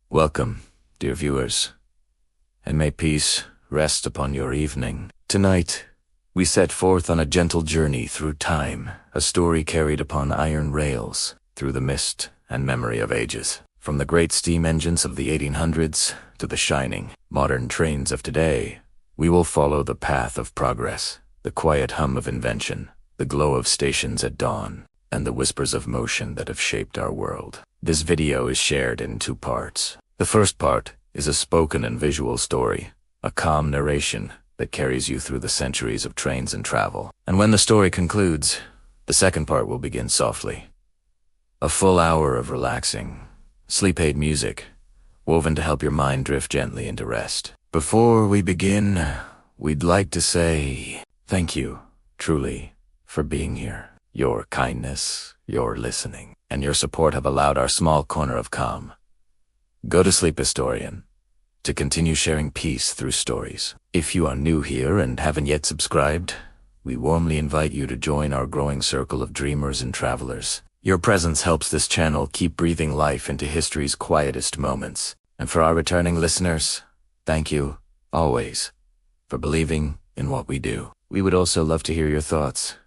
Welcome, dear viewers, and may peace rest upon your evening. Tonight, we set forth on a gentle journey through time, a story carried upon iron rails through the mist and memory of ages. From the great steam engines of the 1800s to the shining, modern trains of today, we will follow the path of progress, the quiet hum of invention, the glow of stations at dawn, and the whispers of motion that have shaped our world. This video is shared in two parts. The first part is a spoken and visual story, a calm narration that carries you through the centuries of trains and travel. And when the story concludes, the second part will begin softly. A full hour of relaxing, sleep-aid music, woven to help your mind drift gently into rest. Before we begin, we'd like to say thank you, truly, for being here. Your kindness, your listening, and your support have allowed our small corner of calm, go to sleep historian, to continue sharing peace through stories. If you are new here and haven't yet subscribed, we warmly invite you to join our growing circle of dreamers and travelers. Your presence helps this channel keep breathing life into history's quietest moments. And for our returning listeners, thank you, always, for believing in what we do. We would also love to hear your thoughts.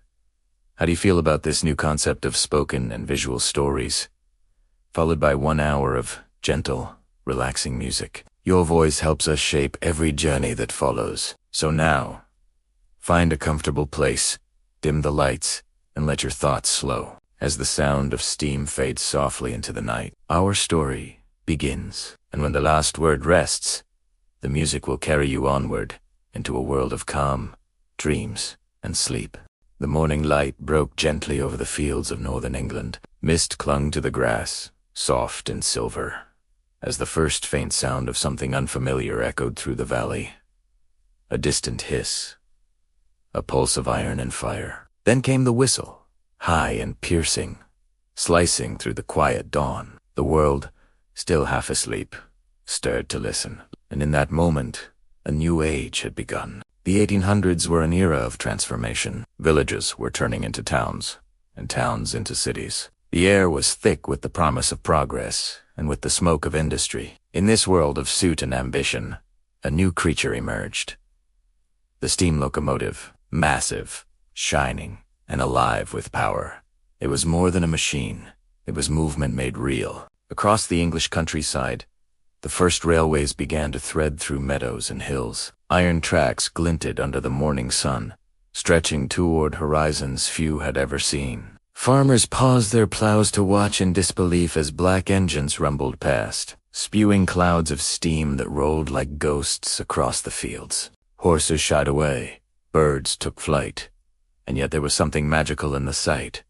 How do you feel about this new concept of spoken and visual stories, followed by 1 hour of gentle, relaxing music? Your voice helps us shape every journey that follows. So now, find a comfortable place, dim the lights, and let your thoughts slow. As the sound of steam fades softly into the night, our story begins. And when the last word rests, the music will carry you onward into a world of calm, dreams, and sleep. The morning light broke gently over the fields of northern England. Mist clung to the grass, soft and silver, as the first faint sound of something unfamiliar echoed through the valley. A distant hiss, a pulse of iron and fire. Then came the whistle, high and piercing, slicing through the quiet dawn. The world, still half asleep, stirred to listen. And in that moment, a new age had begun. The 1800s were an era of transformation. Villages were turning into towns, and towns into cities. The air was thick with the promise of progress, and with the smoke of industry. In this world of suit and ambition, a new creature emerged. The steam locomotive, massive, shining, and alive with power. It was more than a machine. It was movement made real. Across the English countryside, the first railways began to thread through meadows and hills. Iron tracks glinted under the morning sun, stretching toward horizons few had ever seen. Farmers paused their plows to watch in disbelief as black engines rumbled past, spewing clouds of steam that rolled like ghosts across the fields. Horses shied away, birds took flight, and yet there was something magical in the sight.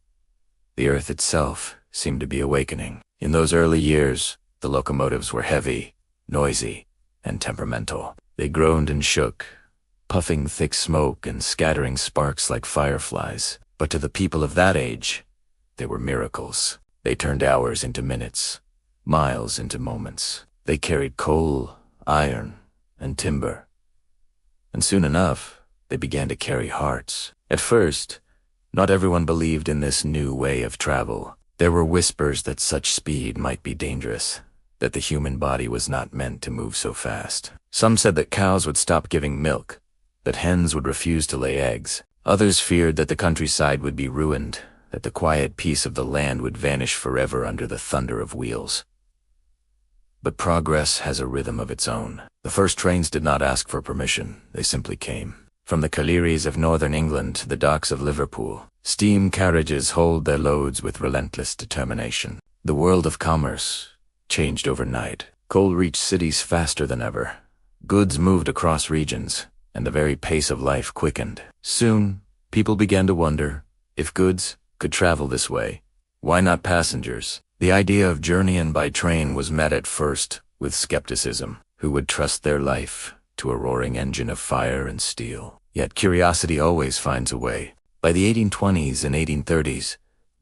The earth itself seemed to be awakening. In those early years, the locomotives were heavy, noisy, and temperamental. They groaned and shook, puffing thick smoke and scattering sparks like fireflies. But to the people of that age, they were miracles. They turned hours into minutes, miles into moments. They carried coal, iron, and timber. And soon enough, they began to carry hearts. At first, not everyone believed in this new way of travel. There were whispers that such speed might be dangerous, that the human body was not meant to move so fast. Some said that cows would stop giving milk, that hens would refuse to lay eggs. Others feared that the countryside would be ruined, that the quiet peace of the land would vanish forever under the thunder of wheels. But progress has a rhythm of its own. The first trains did not ask for permission, they simply came. From the collieries of northern England to the docks of Liverpool, steam carriages hauled their loads with relentless determination. The world of commerce changed overnight. Coal reached cities faster than ever. Goods moved across regions, and the very pace of life quickened. Soon, people began to wonder, if goods could travel this way, why not passengers? The idea of journeying by train was met at first with skepticism. Who would trust their life to a roaring engine of fire and steel? Yet curiosity always finds a way. By the 1820s and 1830s,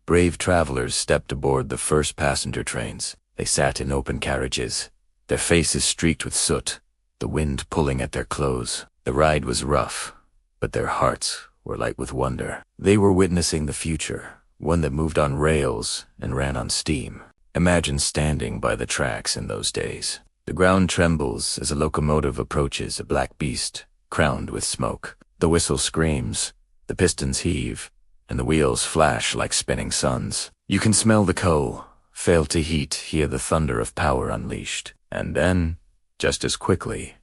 brave travelers stepped aboard the first passenger trains. They sat in open carriages, their faces streaked with soot, the wind pulling at their clothes. The ride was rough, but their hearts were light with wonder. They were witnessing the future, one that moved on rails and ran on steam. Imagine standing by the tracks in those days. The ground trembles as a locomotive approaches a black beast, crowned with smoke. The whistle screams, the pistons heave, and the wheels flash like spinning suns. You can smell the coal, fail to heat, hear the thunder of power unleashed. And then, just as quickly,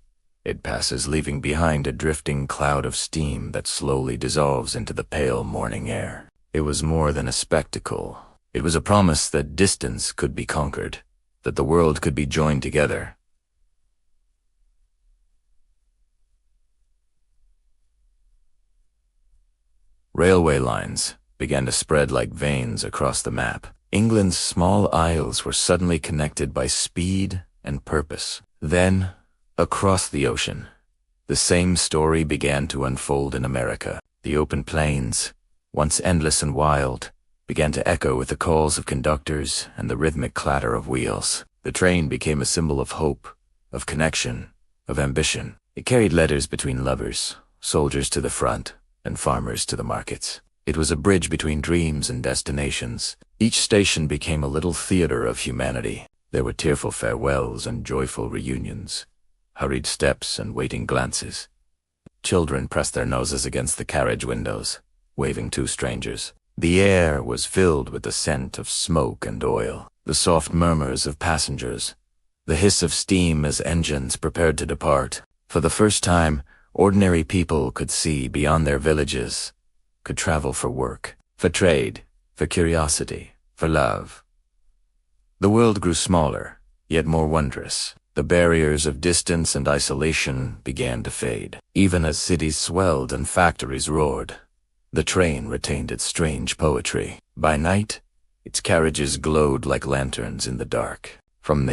it passes, leaving behind a drifting cloud of steam that slowly dissolves into the pale morning air. It was more than a spectacle. It was a promise that distance could be conquered, that the world could be joined together. Railway lines began to spread like veins across the map. England's small isles were suddenly connected by speed and purpose. Then, across the ocean, the same story began to unfold in America. The open plains, once endless and wild, began to echo with the calls of conductors and the rhythmic clatter of wheels. The train became a symbol of hope, of connection, of ambition. It carried letters between lovers, soldiers to the front, and farmers to the markets. It was a bridge between dreams and destinations. Each station became a little theater of humanity. There were tearful farewells and joyful reunions, hurried steps and waiting glances. Children pressed their noses against the carriage windows, waving to strangers. The air was filled with the scent of smoke and oil, the soft murmurs of passengers, the hiss of steam as engines prepared to depart. For the first time, ordinary people could see beyond their villages, could travel for work, for trade, for curiosity, for love. The world grew smaller, yet more wondrous. The barriers of distance and isolation began to fade. Even as cities swelled and factories roared, the train retained its strange poetry. By night, its carriages glowed like lanterns in the dark. From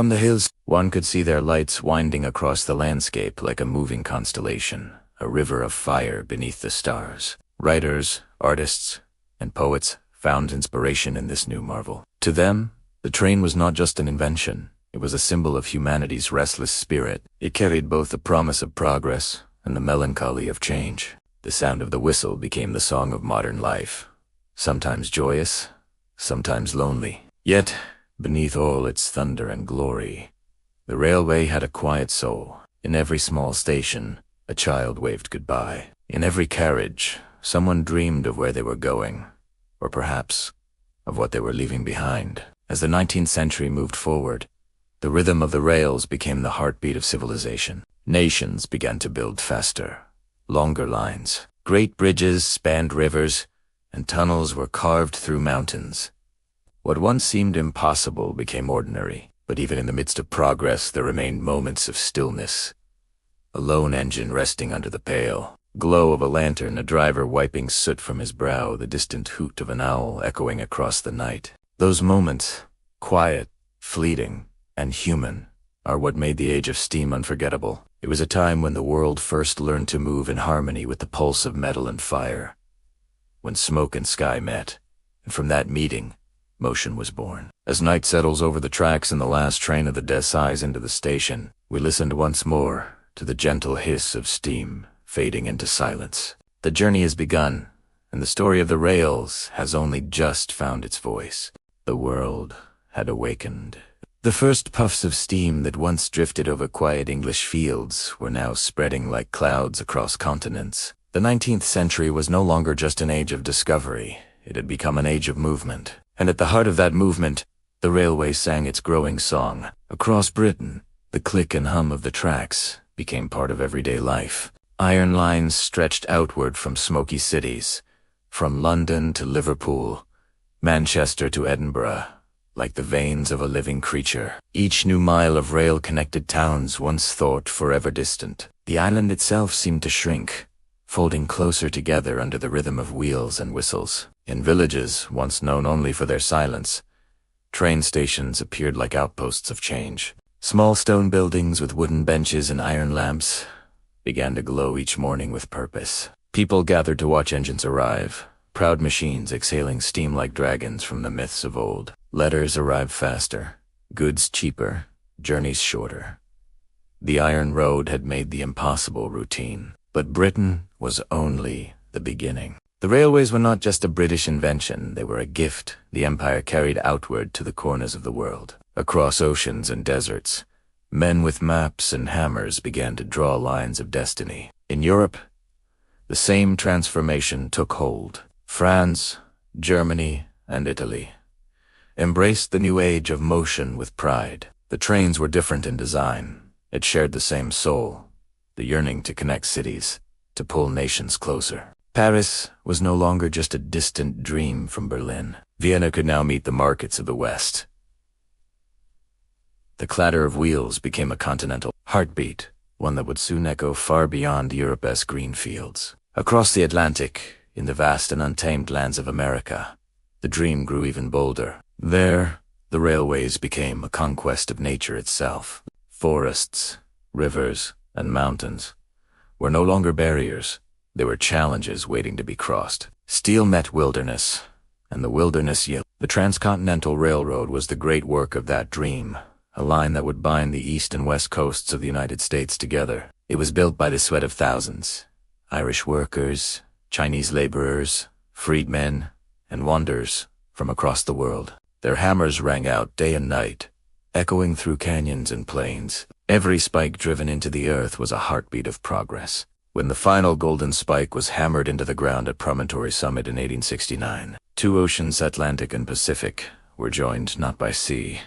the hills, one could see their lights winding across the landscape like a moving constellation, a river of fire beneath the stars. Writers, artists, and poets found inspiration in this new marvel. To them, the train was not just an invention. It was a symbol of humanity's restless spirit. It carried both the promise of progress and the melancholy of change. The sound of the whistle became the song of modern life, sometimes joyous, sometimes lonely. Yet, beneath all its thunder and glory, the railway had a quiet soul. In every small station, a child waved goodbye. In every carriage, someone dreamed of where they were going, or perhaps of what they were leaving behind. As the 19th century moved forward, the rhythm of the rails became the heartbeat of civilization. Nations began to build faster, longer lines. Great bridges spanned rivers, and tunnels were carved through mountains. What once seemed impossible became ordinary, but even in the midst of progress there remained moments of stillness. A lone engine resting under the pale glow of a lantern, a driver wiping soot from his brow, the distant hoot of an owl echoing across the night. Those moments, quiet, fleeting, and human, are what made the age of steam unforgettable. It was a time when the world first learned to move in harmony with the pulse of metal and fire, when smoke and sky met, and from that meeting, motion was born. As night settles over the tracks and the last train of the day sighs into the station, we listened once more to the gentle hiss of steam fading into silence. The journey has begun, and the story of the rails has only just found its voice. The world had awakened. The first puffs of steam that once drifted over quiet English fields were now spreading like clouds across continents. The 19th century was no longer just an age of discovery. It had become an age of movement. And at the heart of that movement, the railway sang its growing song. Across Britain, the click and hum of the tracks became part of everyday life. Iron lines stretched outward from smoky cities, from London to Liverpool, Manchester to Edinburgh, like the veins of a living creature. Each new mile of rail connected towns once thought forever distant. The island itself seemed to shrink, folding closer together under the rhythm of wheels and whistles. In villages, once known only for their silence, train stations appeared like outposts of change. Small stone buildings with wooden benches and iron lamps began to glow each morning with purpose. People gathered to watch engines arrive, proud machines exhaling steam like dragons from the myths of old. Letters arrived faster, goods cheaper, journeys shorter. The iron road had made the impossible routine. But Britain was only the beginning. The railways were not just a British invention, they were a gift the empire carried outward to the corners of the world. Across oceans and deserts, men with maps and hammers began to draw lines of destiny. In Europe, the same transformation took hold. France, Germany, and Italy embraced the new age of motion with pride. The trains were different in design. It shared the same soul, the yearning to connect cities, to pull nations closer. Paris was no longer just a distant dream from Berlin. Vienna could now meet the markets of the West. The clatter of wheels became a continental heartbeat, one that would soon echo far beyond Europe's green fields. Across the Atlantic, in the vast and untamed lands of America, the dream grew even bolder. There, the railways became a conquest of nature itself. Forests, rivers, and mountains were no longer barriers. They were challenges waiting to be crossed. Steel met wilderness, and the wilderness yielded. The Transcontinental Railroad was the great work of that dream, a line that would bind the east and west coasts of the United States together. It was built by the sweat of thousands: Irish workers, Chinese laborers, freedmen, and wanderers from across the world. Their hammers rang out day and night, echoing through canyons and plains. Every spike driven into the earth was a heartbeat of progress. When the final golden spike was hammered into the ground at Promontory Summit in 1869, two oceans, Atlantic and Pacific, were joined not by sea,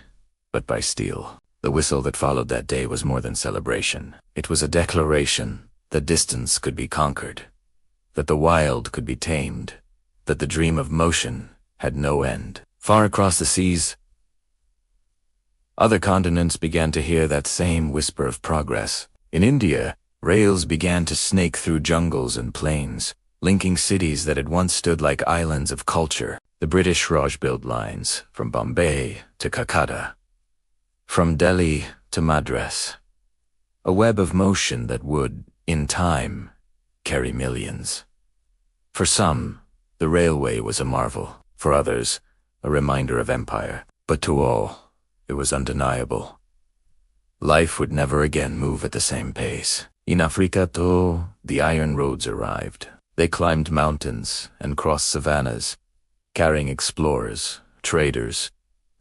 but by steel. The whistle that followed that day was more than celebration. It was a declaration that distance could be conquered, that the wild could be tamed, that the dream of motion had no end. Far across the seas, other continents began to hear that same whisper of progress. In India, rails began to snake through jungles and plains, linking cities that had once stood like islands of culture. The British Raj built lines from Bombay to Calcutta, from Delhi to Madras, a web of motion that would, in time, carry millions. For some, the railway was a marvel. For others, a reminder of empire. But to all, it was undeniable. Life would never again move at the same pace. In Africa, too, the iron roads arrived. They climbed mountains and crossed savannas, carrying explorers, traders,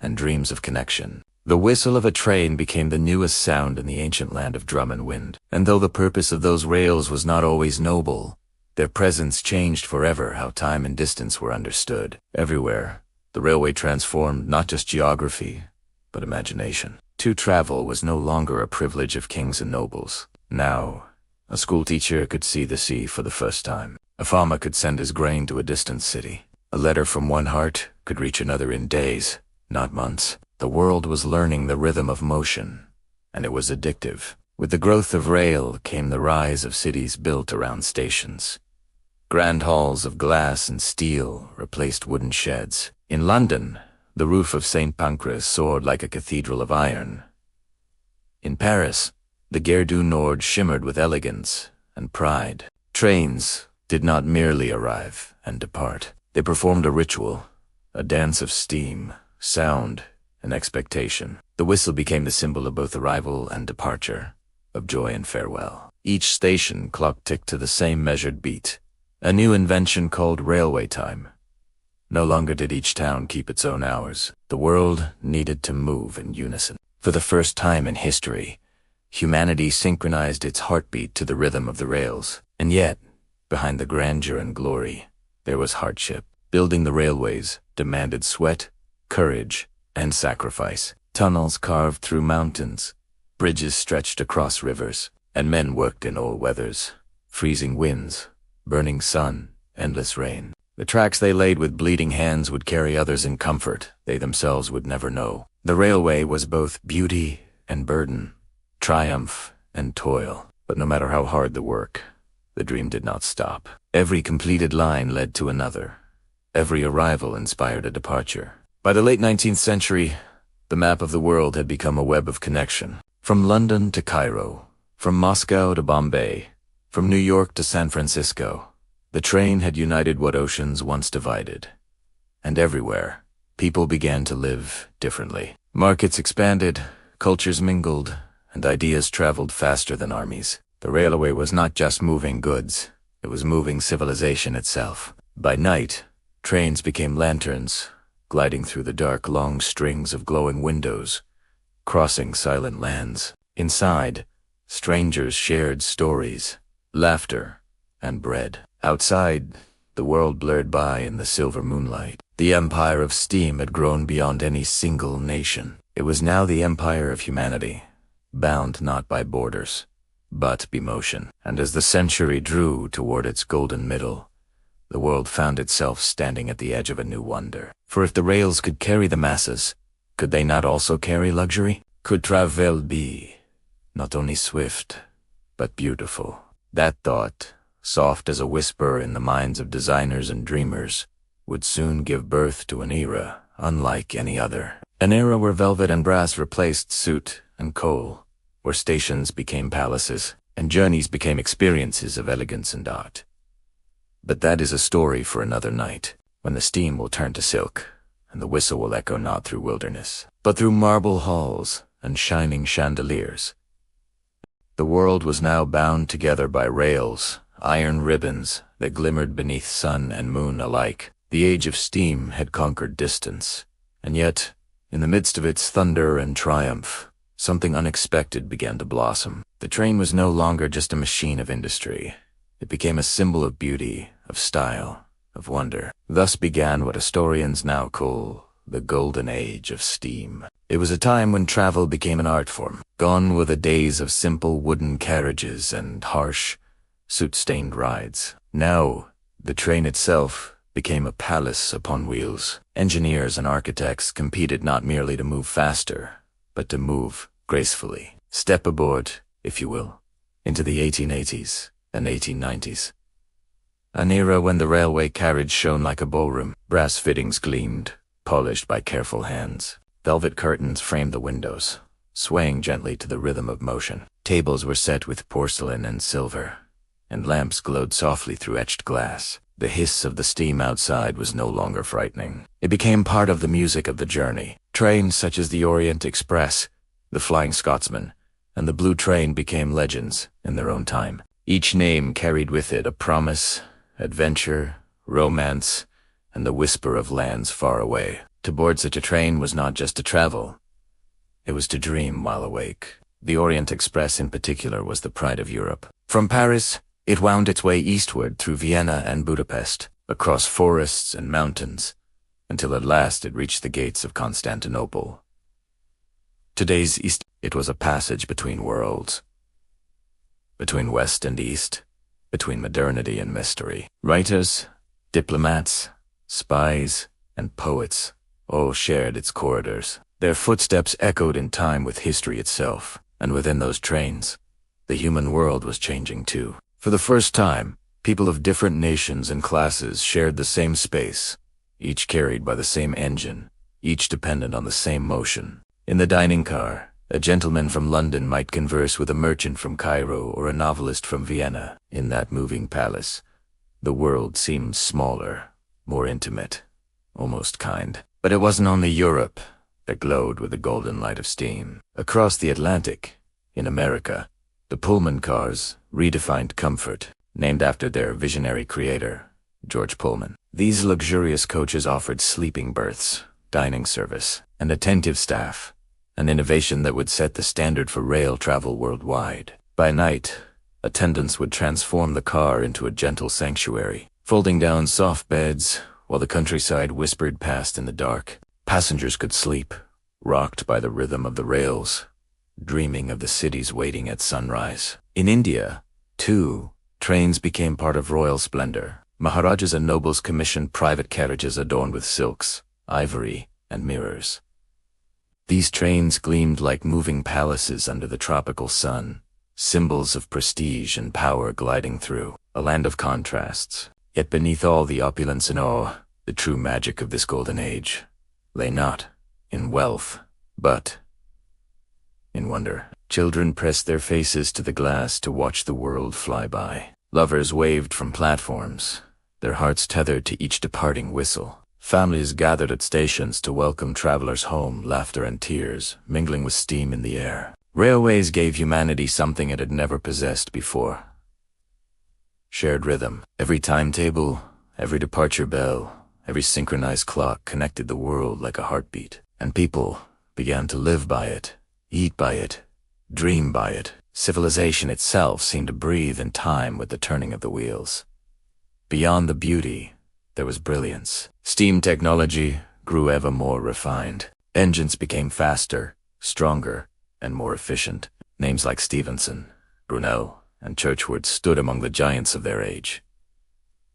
and dreams of connection. The whistle of a train became the newest sound in the ancient land of drum and wind. And though the purpose of those rails was not always noble, their presence changed forever how time and distance were understood. Everywhere, the railway transformed not just geography, but imagination. To travel was no longer a privilege of kings and nobles. Now, a schoolteacher could see the sea for the first time. A farmer could send his grain to a distant city. A letter from one heart could reach another in days, not months. The world was learning the rhythm of motion, and it was addictive. With the growth of rail came the rise of cities built around stations. Grand halls of glass and steel replaced wooden sheds. In London, the roof of St. Pancras soared like a cathedral of iron. In Paris, the Gare du Nord shimmered with elegance and pride. Trains did not merely arrive and depart. They performed a ritual, a dance of steam, sound, and expectation. The whistle became the symbol of both arrival and departure, of joy and farewell. Each station clock ticked to the same measured beat, a new invention called railway time. No longer did each town keep its own hours. The world needed to move in unison. For the first time in history, humanity synchronized its heartbeat to the rhythm of the rails. And yet, behind the grandeur and glory, there was hardship. Building the railways demanded sweat, courage, and sacrifice. Tunnels carved through mountains, bridges stretched across rivers, and men worked in all weathers. Freezing winds, burning sun, endless rain. The tracks they laid with bleeding hands would carry others in comfort they themselves would never know. The railway was both beauty and burden, triumph and toil. But no matter how hard the work, the dream did not stop. Every completed line led to another. Every arrival inspired a departure. By the late 19th century, the map of the world had become a web of connection. From London to Cairo, from Moscow to Bombay, from New York to San Francisco, the train had united what oceans once divided. And everywhere, people began to live differently. Markets expanded, cultures mingled, and ideas traveled faster than armies. The railway was not just moving goods, it was moving civilization itself. By night, trains became lanterns, gliding through the dark long strings of glowing windows, crossing silent lands. Inside, strangers shared stories, laughter, and bread. Outside, the world blurred by in the silver moonlight. The empire of steam had grown beyond any single nation. It was now the empire of humanity, bound not by borders, but by motion. And as the century drew toward its golden middle, the world found itself standing at the edge of a new wonder. For if the rails could carry the masses, could they not also carry luxury? Could travel be not only swift, but beautiful? That thought, soft as a whisper in the minds of designers and dreamers, would soon give birth to an era unlike any other. An era where velvet and brass replaced soot and coal, where stations became palaces, and journeys became experiences of elegance and art. But that is a story for another night, when the steam will turn to silk, and the whistle will echo not through wilderness, but through marble halls and shining chandeliers. The world was now bound together by rails, iron ribbons that glimmered beneath sun and moon alike. The age of steam had conquered distance, and yet, in the midst of its thunder and triumph, something unexpected began to blossom. The train was no longer just a machine of industry. It became a symbol of beauty, of style, of wonder. Thus began what historians now call the golden age of steam. It was a time when travel became an art form. Gone were the days of simple wooden carriages and harsh, soot-stained rides. Now, the train itself became a palace upon wheels. Engineers and architects competed not merely to move faster, but to move gracefully. Step aboard, if you will, into the 1880s and 1890s. An era when the railway carriage shone like a ballroom. Brass fittings gleamed, polished by careful hands. Velvet curtains framed the windows, swaying gently to the rhythm of motion. Tables were set with porcelain and silver, and lamps glowed softly through etched glass. The hiss of the steam outside was no longer frightening. It became part of the music of the journey. Trains such as the Orient Express, the Flying Scotsman, and the Blue Train became legends in their own time. Each name carried with it a promise, adventure, romance, and the whisper of lands far away. To board such a train was not just to travel. It was to dream while awake. The Orient Express in particular was the pride of Europe. From Paris, it wound its way eastward through Vienna and Budapest, across forests and mountains, until at last it reached the gates of Constantinople. Today's East, it was a passage between worlds, between West and East, between modernity and mystery. Writers, diplomats, spies, and poets all shared its corridors. Their footsteps echoed in time with history itself, and within those trains, the human world was changing too. For the first time, people of different nations and classes shared the same space, each carried by the same engine, each dependent on the same motion. In the dining car, a gentleman from London might converse with a merchant from Cairo or a novelist from Vienna. In that moving palace, the world seemed smaller, more intimate, almost kind. But it wasn't only Europe that glowed with the golden light of steam. Across the Atlantic, in America, the Pullman cars redefined comfort, named after their visionary creator, George Pullman. These luxurious coaches offered sleeping berths, dining service, and attentive staff, an innovation that would set the standard for rail travel worldwide. By night, attendants would transform the car into a gentle sanctuary, folding down soft beds while the countryside whispered past in the dark. Passengers could sleep, rocked by the rhythm of the rails, dreaming of the cities waiting at sunrise. In India, too, trains became part of royal splendor. Maharajas and nobles commissioned private carriages adorned with silks, ivory, and mirrors. These trains gleamed like moving palaces under the tropical sun, symbols of prestige and power gliding through a land of contrasts. Yet beneath all the opulence and awe, the true magic of this golden age lay not in wealth, but in wonder. Children pressed their faces to the glass to watch the world fly by. Lovers waved from platforms, their hearts tethered to each departing whistle. Families gathered at stations to welcome travelers home, laughter and tears mingling with steam in the air. Railways gave humanity something it had never possessed before. Shared rhythm. Every timetable, every departure bell, every synchronized clock connected the world like a heartbeat. And people began to live by it, eat by it, dream by it. Civilization itself seemed to breathe in time with the turning of the wheels. Beyond the beauty, there was brilliance. Steam technology grew ever more refined. Engines became faster, stronger, and more efficient. Names like Stephenson, Brunel, and Churchward stood among the giants of their age.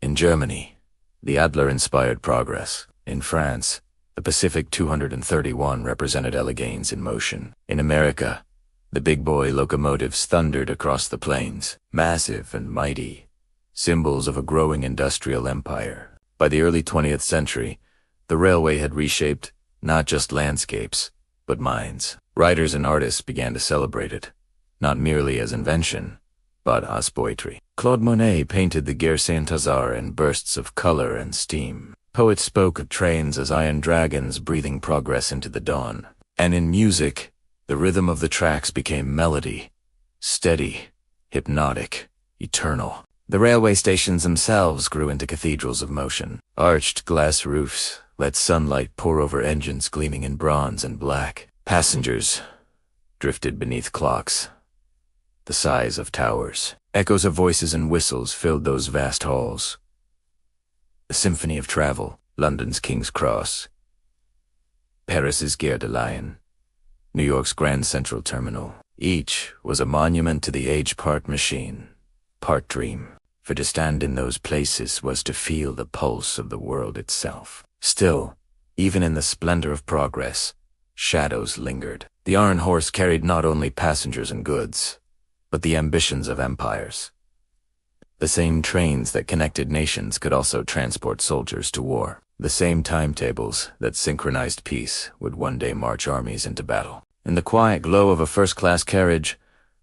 In Germany, the Adler inspired progress. In France, the Pacific 231 represented elegance in motion. In America, the big boy locomotives thundered across the plains, massive and mighty, symbols of a growing industrial empire. By the early 20th century, the railway had reshaped not just landscapes, but minds. Writers and artists began to celebrate it, not merely as invention, but as poetry. Claude Monet painted the Gare Saint-Lazare in bursts of color and steam. Poets spoke of trains as iron dragons breathing progress into the dawn. And in music, the rhythm of the tracks became melody, steady, hypnotic, eternal. The railway stations themselves grew into cathedrals of motion. Arched glass roofs let sunlight pour over engines gleaming in bronze and black. Passengers drifted beneath clocks the size of towers. Echoes of voices and whistles filled those vast halls. The symphony of travel, London's King's Cross, Paris's Gare de Lyon, New York's Grand Central Terminal. Each was a monument to the age part machine, part dream. For to stand in those places was to feel the pulse of the world itself. Still, even in the splendor of progress, shadows lingered. The Iron Horse carried not only passengers and goods, but the ambitions of empires. The same trains that connected nations could also transport soldiers to war. The same timetables that synchronized peace would one day march armies into battle. In the quiet glow of a first-class carriage,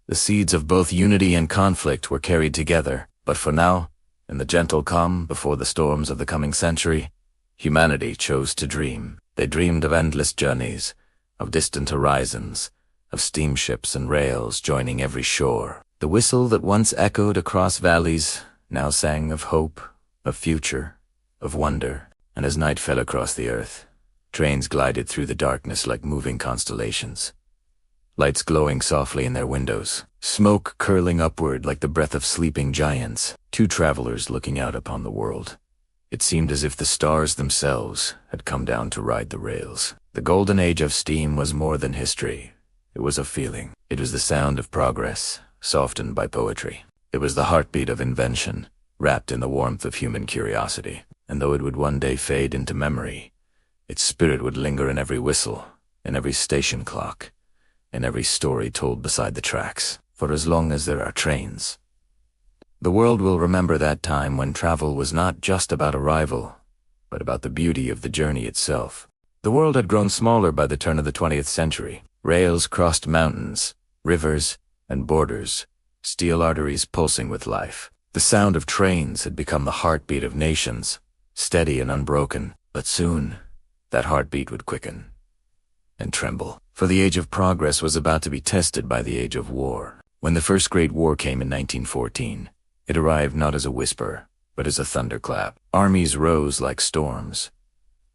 the seeds of both unity and conflict were carried together. But for now, in the gentle calm before the storms of the coming century, humanity chose to dream. They dreamed of endless journeys, of distant horizons, of steamships and rails joining every shore. The whistle that once echoed across valleys now sang of hope, of future, of wonder. And as night fell across the earth, trains glided through the darkness like moving constellations. Lights glowing softly in their windows, smoke curling upward like the breath of sleeping giants. Two travelers looking out upon the world. It seemed as if the stars themselves had come down to ride the rails. The golden age of steam was more than history. It was a feeling. It was the sound of progress, softened by poetry. It was the heartbeat of invention, wrapped in the warmth of human curiosity. And though it would one day fade into memory, its spirit would linger in every whistle, in every station clock, in every story told beside the tracks. For as long as there are trains, the world will remember that time when travel was not just about arrival, but about the beauty of the journey itself. The world had grown smaller by the turn of the 20th century. Rails crossed mountains, rivers, and borders, steel arteries pulsing with life. The sound of trains had become the heartbeat of nations, steady and unbroken. But soon, that heartbeat would quicken and tremble. For the age of progress was about to be tested by the age of war. When the first Great War came in 1914, it arrived not as a whisper, but as a thunderclap. Armies rose like storms,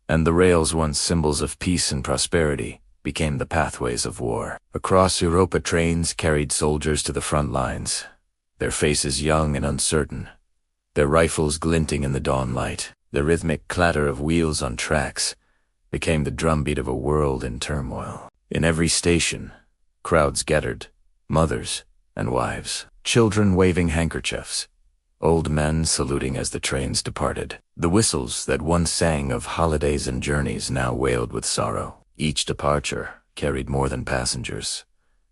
and the rails, once symbols of peace and prosperity, became the pathways of war. Across Europa, trains carried soldiers to the front lines, their faces young and uncertain, their rifles glinting in the dawn light. The rhythmic clatter of wheels on tracks became the drumbeat of a world in turmoil. In every station, crowds gathered, mothers and wives, children waving handkerchiefs, old men saluting as the trains departed. The whistles that once sang of holidays and journeys now wailed with sorrow. Each departure carried more than passengers.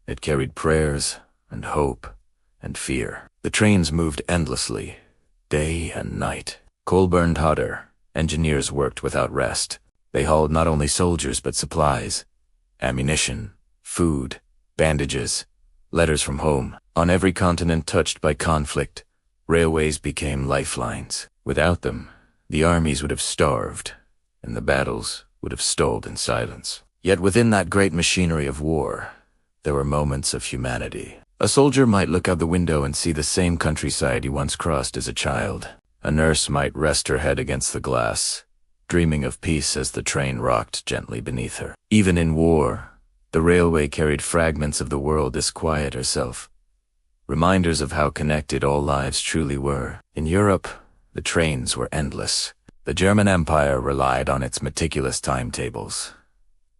It carried prayers and hope and fear. The trains moved endlessly, day and night. Coal burned hotter. Engineers worked without rest. They hauled not only soldiers but supplies, ammunition, food, bandages, letters from home. On every continent touched by conflict, railways became lifelines. Without them, the armies would have starved, and the battles would have stalled in silence. Yet within that great machinery of war, there were moments of humanity. A soldier might look out the window and see the same countryside he once crossed as a child. A nurse might rest her head against the glass, dreaming of peace as the train rocked gently beneath her. Even in war, the railway carried fragments of the world as quiet herself, reminders of how connected all lives truly were. In Europe, the trains were endless. The German Empire relied on its meticulous timetables.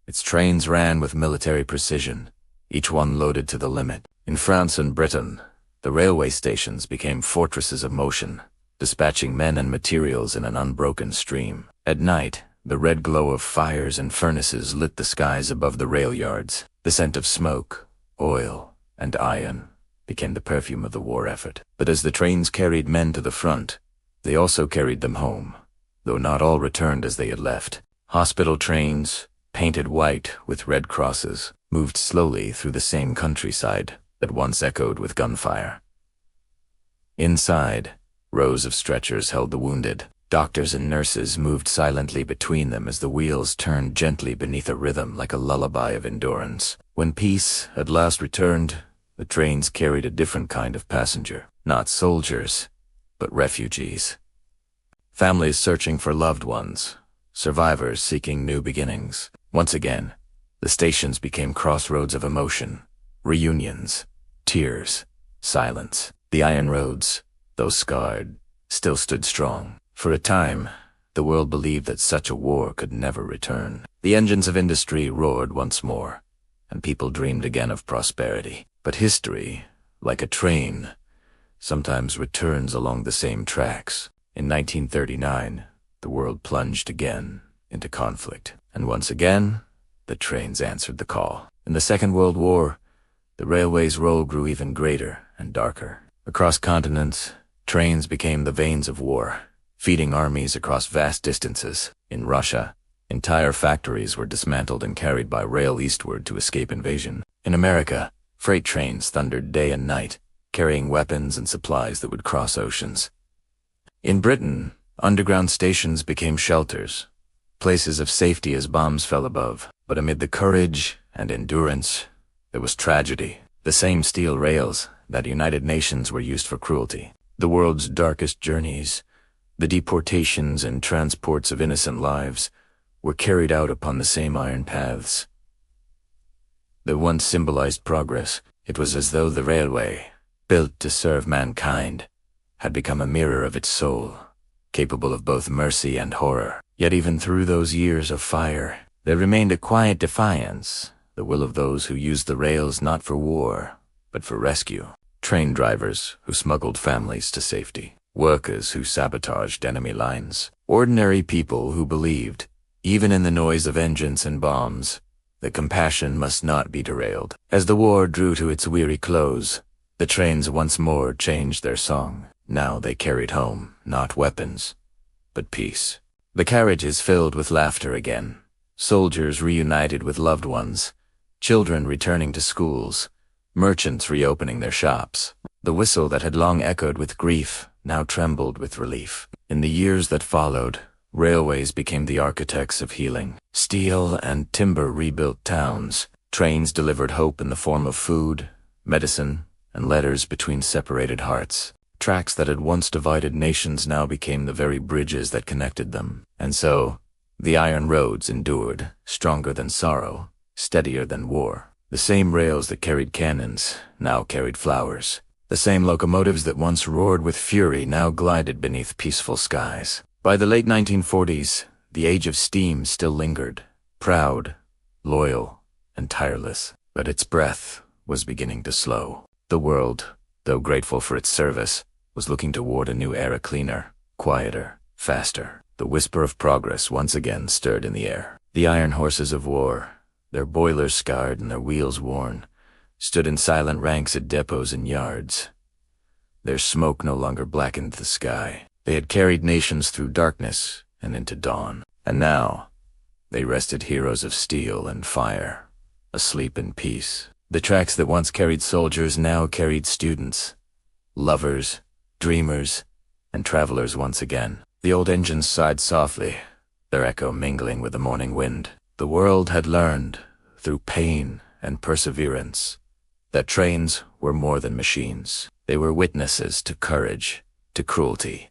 Its trains ran with military precision, each one loaded to the limit. In France and Britain, the railway stations became fortresses of motion, dispatching men and materials in an unbroken stream. At night, the red glow of fires and furnaces lit the skies above the rail yards. The scent of smoke, oil, and iron became the perfume of the war effort. But as the trains carried men to the front, they also carried them home, though not all returned as they had left. Hospital trains, painted white with red crosses, moved slowly through the same countryside that once echoed with gunfire. Inside, rows of stretchers held the wounded. Doctors and nurses moved silently between them as the wheels turned gently beneath a rhythm like a lullaby of endurance. When peace at last returned, the trains carried a different kind of passenger. Not soldiers, but refugees. Families searching for loved ones, survivors seeking new beginnings. Once again, the stations became crossroads of emotion, reunions, tears, silence. The iron roads, though scarred, still stood strong. For a time, the world believed that such a war could never return. The engines of industry roared once more, and people dreamed again of prosperity. But history, like a train, sometimes returns along the same tracks. In 1939, the world plunged again into conflict, and once again, the trains answered the call. In the Second World War, the railway's role grew even greater and darker. Across continents, trains became the veins of war, feeding armies across vast distances. In Russia, entire factories were dismantled and carried by rail eastward to escape invasion. In America, freight trains thundered day and night, carrying weapons and supplies that would cross oceans. In Britain, underground stations became shelters, places of safety as bombs fell above. But amid the courage and endurance, there was tragedy. The same steel rails that united nations were used for cruelty. The world's darkest journeys, the deportations and transports of innocent lives, were carried out upon the same iron paths. That once symbolized progress, it was as though the railway, built to serve mankind, had become a mirror of its soul, capable of both mercy and horror. Yet even through those years of fire, there remained a quiet defiance, the will of those who used the rails not for war, but for rescue. Train drivers who smuggled families to safety, workers who sabotaged enemy lines, ordinary people who believed, even in the noise of engines and bombs, that compassion must not be derailed. As the war drew to its weary close, the trains once more changed their song. Now they carried home not weapons, but peace. The carriages filled with laughter again, soldiers reunited with loved ones, children returning to schools, merchants reopening their shops. The whistle that had long echoed with grief now trembled with relief. In the years that followed, railways became the architects of healing. Steel and timber rebuilt towns. Trains delivered hope in the form of food, medicine, and letters between separated hearts. Tracks that had once divided nations now became the very bridges that connected them. And so, the iron roads endured, stronger than sorrow, steadier than war. The same rails that carried cannons now carried flowers. The same locomotives that once roared with fury now glided beneath peaceful skies. By the late 1940s, the age of steam still lingered, proud, loyal, and tireless. But its breath was beginning to slow. The world, though grateful for its service, was looking toward a new era, cleaner, quieter, faster. The whisper of progress once again stirred in the air. The iron horses of war, their boilers scarred and their wheels worn, stood in silent ranks at depots and yards. Their smoke no longer blackened the sky. They had carried nations through darkness and into dawn. And now, they rested heroes of steel and fire, asleep in peace. The tracks that once carried soldiers now carried students, lovers, dreamers, and travelers once again. The old engines sighed softly, their echo mingling with the morning wind. The world had learned, through pain and perseverance, that trains were more than machines. They were witnesses to courage, to cruelty,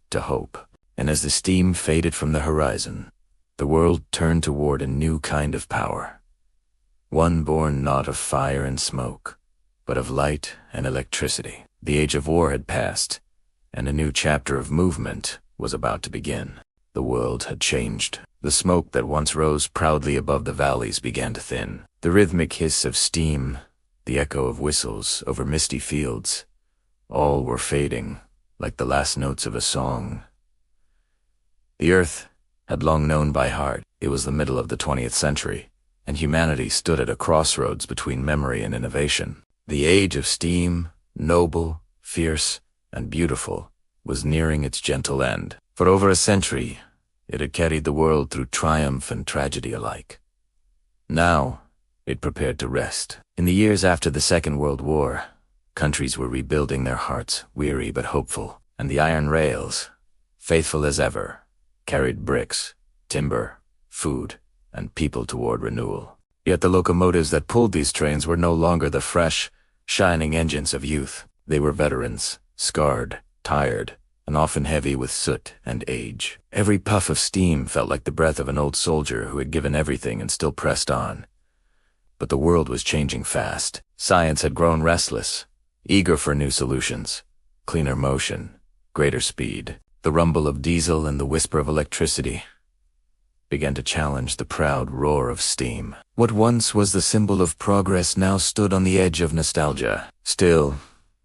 to hope. And as the steam faded from the horizon, the world turned toward a new kind of power. One born not of fire and smoke, but of light and electricity. The age of war had passed, and a new chapter of movement was about to begin. The world had changed. The smoke that once rose proudly above the valleys began to thin. The rhythmic hiss of steam, the echo of whistles over misty fields, all were fading like the last notes of a song. The earth had long known by heart it was the middle of the 20th century, and humanity stood at a crossroads between memory and innovation. The age of steam, noble, fierce, and beautiful, was nearing its gentle end. For over a century, it had carried the world through triumph and tragedy alike. Now, it prepared to rest. In the years after the Second World War, countries were rebuilding their hearts, weary but hopeful, and the iron rails, faithful as ever, carried bricks, timber, food, and people toward renewal. Yet the locomotives that pulled these trains were no longer the fresh, shining engines of youth. They were veterans, scarred, tired, and often heavy with soot and age. Every puff of steam felt like the breath of an old soldier who had given everything and still pressed on. But the world was changing fast. Science had grown restless, eager for new solutions, cleaner motion, greater speed. The rumble of diesel and the whisper of electricity began to challenge the proud roar of steam. What once was the symbol of progress now stood on the edge of nostalgia. Still,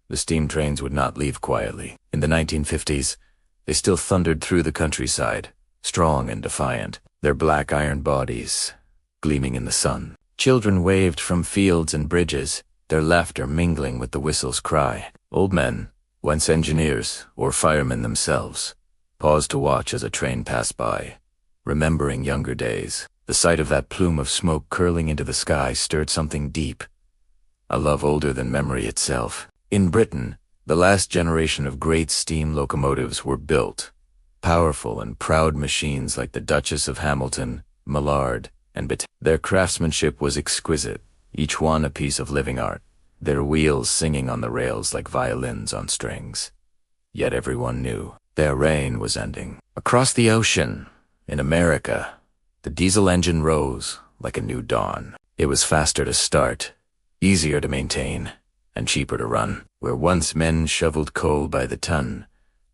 the steam trains would not leave quietly. In the 1950s, they still thundered through the countryside, strong and defiant, their black iron bodies gleaming in the sun. Children waved from fields and bridges, their laughter mingling with the whistle's cry. Old men, once engineers or firemen themselves, paused to watch as a train passed by, remembering younger days. The sight of that plume of smoke curling into the sky stirred something deep, a love older than memory itself. In Britain, the last generation of great steam locomotives were built, powerful and proud machines like the Duchess of Hamilton, Millard, and Their craftsmanship was exquisite, each one a piece of living art, their wheels singing on the rails like violins on strings. Yet everyone knew their reign was ending. Across the ocean, in America, the diesel engine rose like a new dawn. It was faster to start, easier to maintain, and cheaper to run. Where once men shoveled coal by the ton,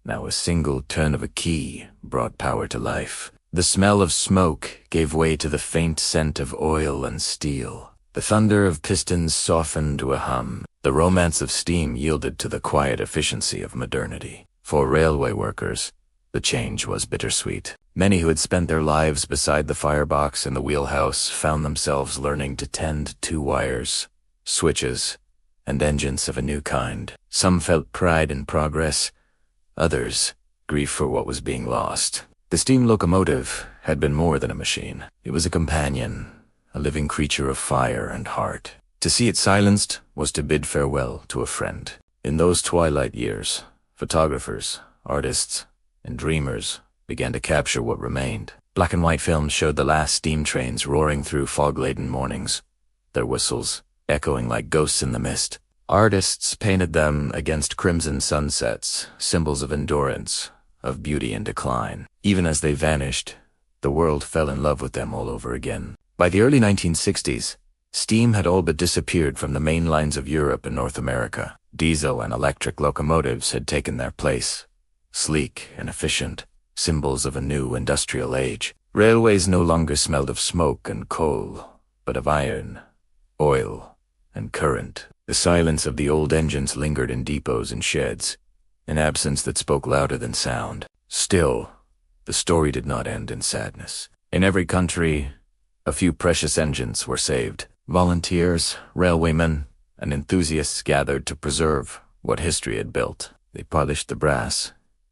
now a single turn of a key brought power to life. The smell of smoke gave way to the faint scent of oil and steel. The thunder of pistons softened to a hum. The romance of steam yielded to the quiet efficiency of modernity. For railway workers, the change was bittersweet. Many who had spent their lives beside the firebox and the wheelhouse found themselves learning to tend to wires, switches, and engines of a new kind. Some felt pride in progress, others grief for what was being lost. The steam locomotive had been more than a machine. It was a companion, a living creature of fire and heart. To see it silenced was to bid farewell to a friend. In those twilight years, photographers, artists, and dreamers began to capture what remained. Black and white films showed the last steam trains roaring through fog-laden mornings, their whistles echoing like ghosts in the mist. Artists painted them against crimson sunsets, symbols of endurance, of beauty and decline. Even as they vanished, the world fell in love with them all over again. By the early 1960s, steam had all but disappeared from the main lines of Europe and North America. Diesel and electric locomotives had taken their place, sleek and efficient, symbols of a new industrial age. Railways no longer smelled of smoke and coal, but of iron, oil, and current. The silence of the old engines lingered in depots and sheds, an absence that spoke louder than sound. Still, the story did not end in sadness. In every country, a few precious engines were saved. Volunteers, railwaymen, and enthusiasts gathered to preserve what history had built. They polished the brass,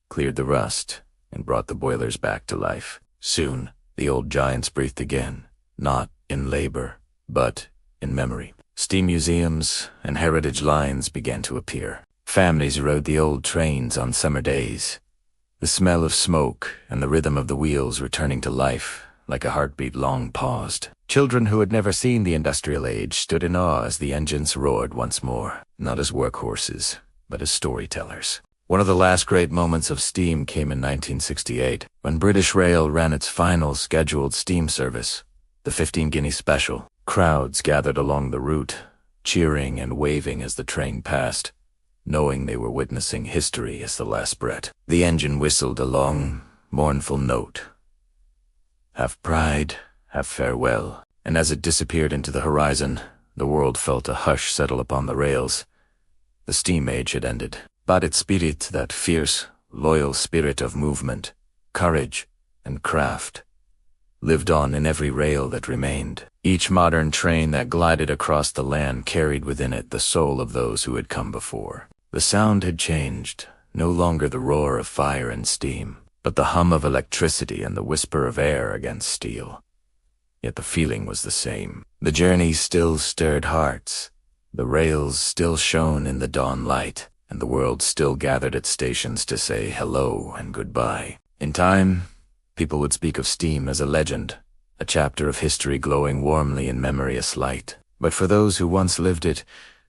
cleared the rust, and brought the boilers back to life. Soon, the old giants breathed again, not in labor, but in memory. Steam museums and heritage lines began to appear. Families rode the old trains on summer days, the smell of smoke and the rhythm of the wheels returning to life like a heartbeat long paused. Children who had never seen the industrial age stood in awe as the engines roared once more, not as workhorses, but as storytellers. One of the last great moments of steam came in 1968, when British Rail ran its final scheduled steam service, the 15 guinea special. Crowds gathered along the route, cheering and waving as the train passed, knowing they were witnessing history as the last breath. The engine whistled a long, mournful note, half pride, half farewell, and as it disappeared into the horizon, the world felt a hush settle upon the rails. The steam age had ended, but its spirit, that fierce, loyal spirit of movement, courage, and craft, lived on in every rail that remained. Each modern train that glided across the land carried within it the soul of those who had come before. The sound had changed, no longer the roar of fire and steam, but the hum of electricity and the whisper of air against steel. Yet the feeling was the same. The journey still stirred hearts, the rails still shone in the dawn light, and the world still gathered at stations to say hello and goodbye. In time, people would speak of steam as a legend, a chapter of history glowing warmly in memorious light. But for those who once lived it,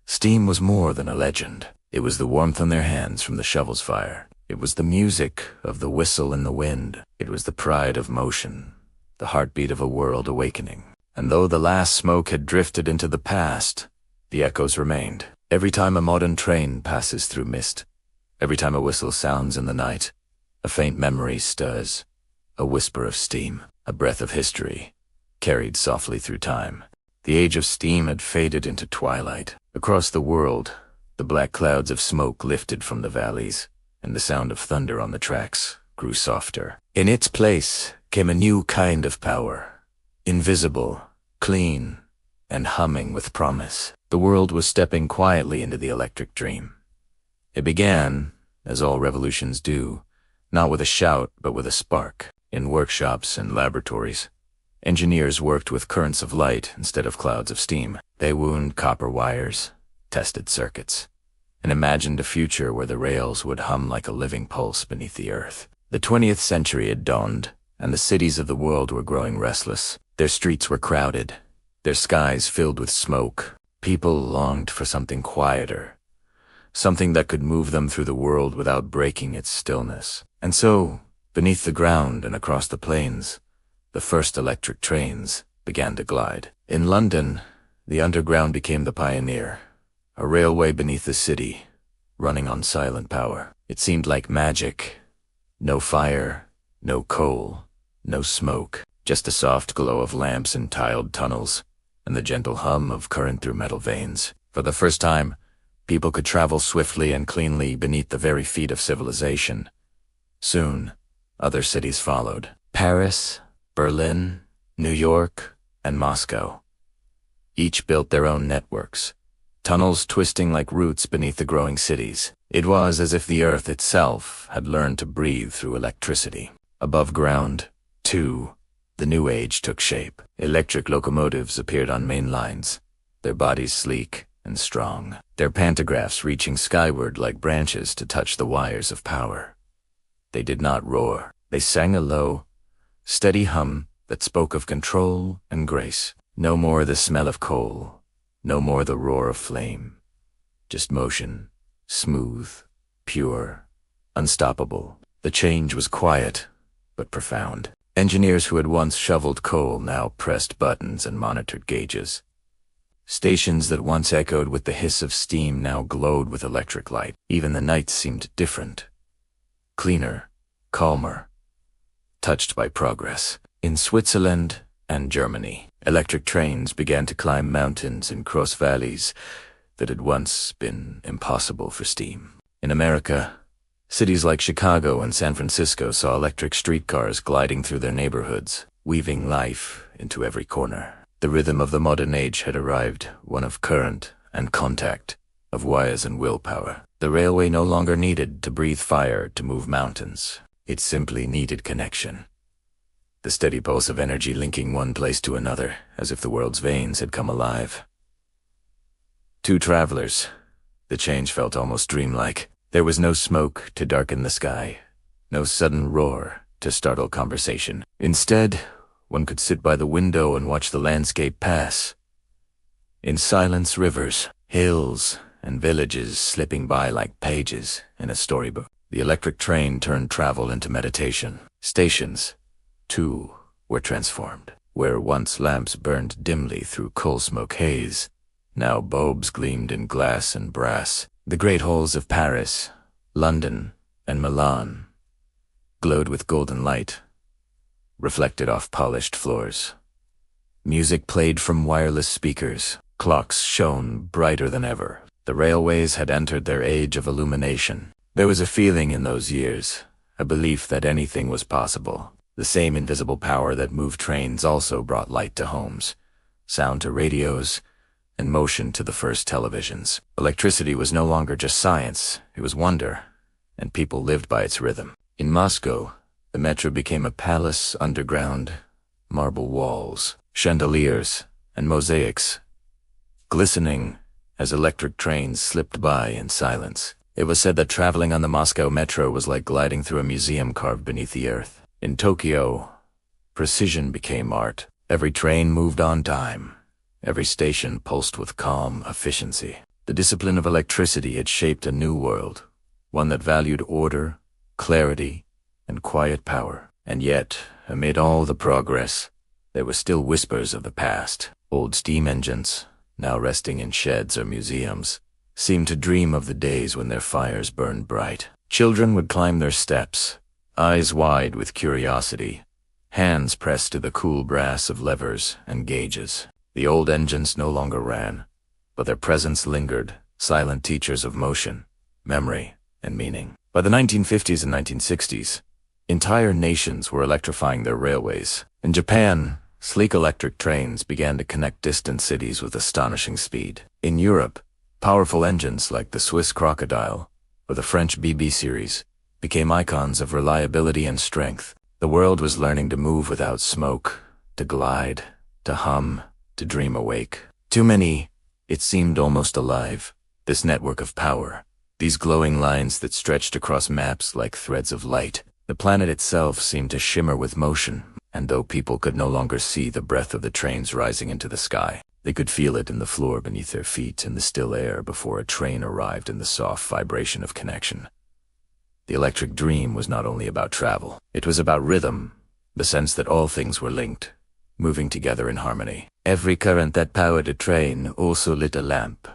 steam was more than a legend. It was the warmth on their hands from the shovel's fire. It was the music of the whistle in the wind. It was the pride of motion, the heartbeat of a world awakening. And though the last smoke had drifted into the past, the echoes remained. Every time a modern train passes through mist, every time a whistle sounds in the night, a faint memory stirs, a whisper of steam, a breath of history, carried softly through time. The age of steam had faded into twilight. Across the world, the black clouds of smoke lifted from the valleys, and the sound of thunder on the tracks grew softer. In its place came a new kind of power, invisible, clean, and humming with promise. The world was stepping quietly into the electric dream. It began, as all revolutions do, not with a shout but with a spark. In workshops and laboratories, engineers worked with currents of light instead of clouds of steam. They wound copper wires, tested circuits, and imagined a future where the rails would hum like a living pulse beneath the earth. The 20th century had dawned, and the cities of the world were growing restless. Their streets were crowded, their skies filled with smoke. People longed for something quieter, something that could move them through the world without breaking its stillness. And so, beneath the ground and across the plains, the first electric trains began to glide. In London, the underground became the pioneer, a railway beneath the city, running on silent power. It seemed like magic. No fire, no coal, no smoke, just a soft glow of lamps in tiled tunnels, and the gentle hum of current through metal veins. For the first time, people could travel swiftly and cleanly beneath the very feet of civilization. Soon, other cities followed. Paris, Berlin, New York, and Moscow. Each built their own networks, tunnels twisting like roots beneath the growing cities. It was as if the earth itself had learned to breathe through electricity. Above ground, too, the new age took shape. Electric locomotives appeared on main lines, their bodies sleek and strong, their pantographs reaching skyward like branches to touch the wires of power. They did not roar. They sang a low, steady hum that spoke of control and grace. No more the smell of coal, no more the roar of flame. Just motion, smooth, pure, unstoppable. The change was quiet, but profound. Engineers who had once shoveled coal now pressed buttons and monitored gauges. Stations that once echoed with the hiss of steam now glowed with electric light. Even the nights seemed different. Cleaner, calmer, touched by progress. In Switzerland and Germany, electric trains began to climb mountains and cross valleys that had once been impossible for steam. In America, cities like Chicago and San Francisco saw electric streetcars gliding through their neighborhoods, weaving life into every corner. The rhythm of the modern age had arrived, one of current and contact, of wires and willpower. The railway no longer needed to breathe fire to move mountains. It simply needed connection. The steady pulse of energy linking one place to another, as if the world's veins had come alive. Two travelers. The change felt almost dreamlike. There was no smoke to darken the sky, no sudden roar to startle conversation. Instead, One could sit by the window and watch the landscape pass. In silence, rivers, hills, and villages slipping by like pages in a storybook. The electric train turned travel into meditation. Stations, too, were transformed. Where once lamps burned dimly through coal smoke haze, now bulbs gleamed in glass and brass. The great halls of Paris, London, and Milan glowed with golden light, reflected off polished floors. Music played from wireless speakers. Clocks shone brighter than ever. The railways had entered their age of illumination. There was a feeling in those years, a belief that anything was possible. The same invisible power that moved trains also brought light to homes, sound to radios, and motion to the first televisions. Electricity was no longer just science, it was wonder, and people lived by its rhythm. In Moscow, the metro became a palace underground, marble walls, chandeliers, and mosaics, glistening as electric trains slipped by in silence. It was said that traveling on the Moscow metro was like gliding through a museum carved beneath the earth. In Tokyo, precision became art. Every train moved on time. Every station pulsed with calm efficiency. The discipline of electricity had shaped a new world, one that valued order, clarity, and quiet power. And yet, amid all the progress, there were still whispers of the past. Old steam engines, now resting in sheds or museums, seemed to dream of the days when their fires burned bright. Children would climb their steps, eyes wide with curiosity, hands pressed to the cool brass of levers and gauges. The old engines no longer ran, but their presence lingered, silent teachers of motion, memory, and meaning. By the 1950s and 1960s, entire nations were electrifying their railways. In Japan, sleek electric trains began to connect distant cities with astonishing speed. In Europe, powerful engines like the Swiss Crocodile or the French BB series became icons of reliability and strength. The world was learning to move without smoke, to glide, to hum, to dream awake. To many, it seemed almost alive, this network of power, these glowing lines that stretched across maps like threads of light. The planet itself seemed to shimmer with motion, and though people could no longer see the breath of the trains rising into the sky, they could feel it in the floor beneath their feet, in the still air before a train arrived, in the soft vibration of connection. The electric dream was not only about travel. It was about rhythm, the sense that all things were linked, moving together in harmony. Every current that powered a train also lit a lamp,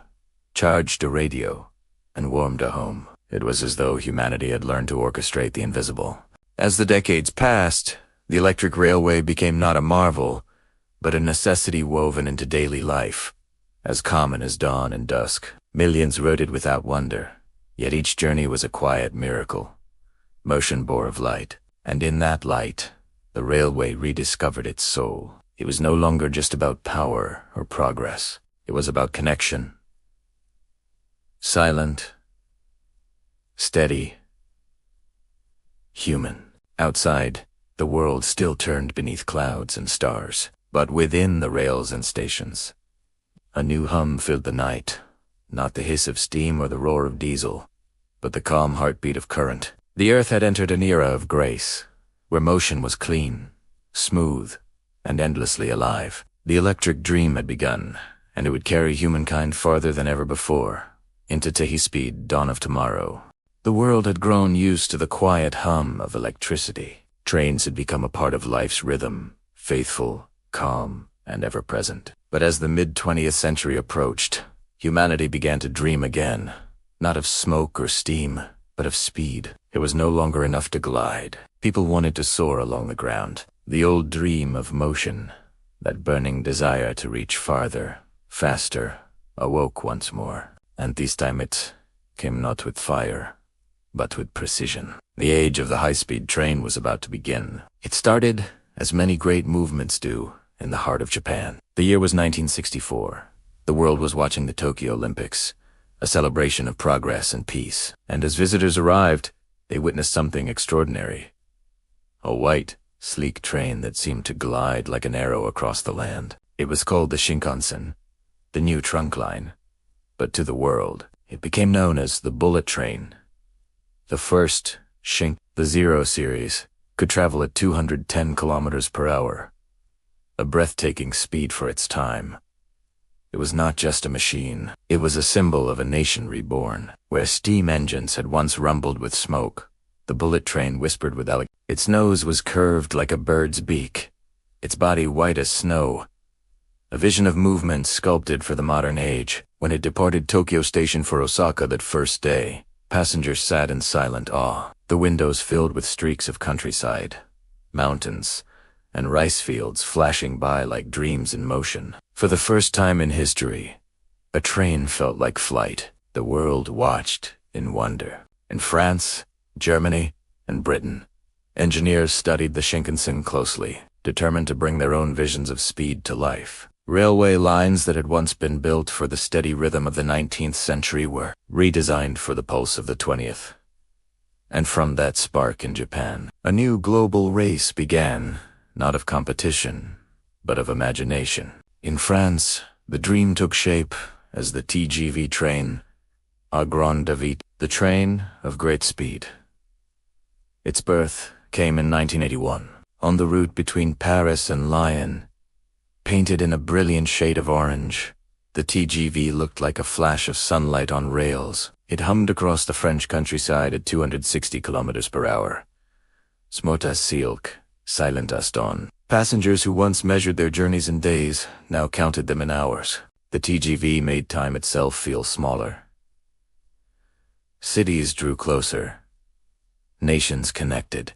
charged a radio, and warmed a home. It was as though humanity had learned to orchestrate the invisible. As the decades passed, the electric railway became not a marvel, but a necessity woven into daily life, as common as dawn and dusk. Millions rode it without wonder, yet each journey was a quiet miracle. Motion bore of light, and in that light, the railway rediscovered its soul. It was no longer just about power or progress. It was about connection. Silent, steady, human. Outside, the world still turned beneath clouds and stars, but within the rails and stations, a new hum filled the night, not the hiss of steam or the roar of diesel, but the calm heartbeat of current. The earth had entered an era of grace, where motion was clean, smooth, and endlessly alive. The electric dream had begun, and it would carry humankind farther than ever before, into Speed, dawn of tomorrow. The world had grown used to the quiet hum of electricity. Trains had become a part of life's rhythm, faithful, calm, and ever-present. But as the mid-20th century approached, humanity began to dream again, not of smoke or steam, but of speed. It was no longer enough to glide. People wanted to soar along the ground. The old dream of motion, that burning desire to reach farther, faster, awoke once more. And this time it came not with fire, but with precision. The age of the high-speed train was about to begin. It started, as many great movements do, in the heart of Japan. The year was 1964. The world was watching the Tokyo Olympics, a celebration of progress and peace. And as visitors arrived, they witnessed something extraordinary. A white, sleek train that seemed to glide like an arrow across the land. It was called the Shinkansen, the new trunk line. But to the world, it became known as the bullet train. The first the Zero series, could travel at 210 kilometers per hour, a breathtaking speed for its time. It was not just a machine. It was a symbol of a nation reborn. Where steam engines had once rumbled with smoke, the bullet train whispered with elegance. Its nose was curved like a bird's beak, its body white as snow, a vision of movement sculpted for the modern age. When it departed Tokyo Station for Osaka that first day, passengers sat in silent awe, the windows filled with streaks of countryside, mountains, and rice fields flashing by like dreams in motion. For the first time in history, a train felt like flight. The world watched in wonder. In France, Germany, and Britain, engineers studied the Shinkansen closely, determined to bring their own visions of speed to life. Railway lines that had once been built for the steady rhythm of the 19th century were redesigned for the pulse of the 20th. And from that spark in Japan, a new global race began, not of competition, but of imagination. In France, the dream took shape as the TGV train, a grande vitesse, the train of great speed. Its birth came in 1981, on the route between Paris and Lyon. Painted in a brilliant shade of orange, the TGV looked like a flash of sunlight on rails. It hummed across the French countryside at 260 kilometers per hour. Smooth as silk, silent as dawn. Passengers who once measured their journeys in days now counted them in hours. The TGV made time itself feel smaller. Cities drew closer. Nations connected.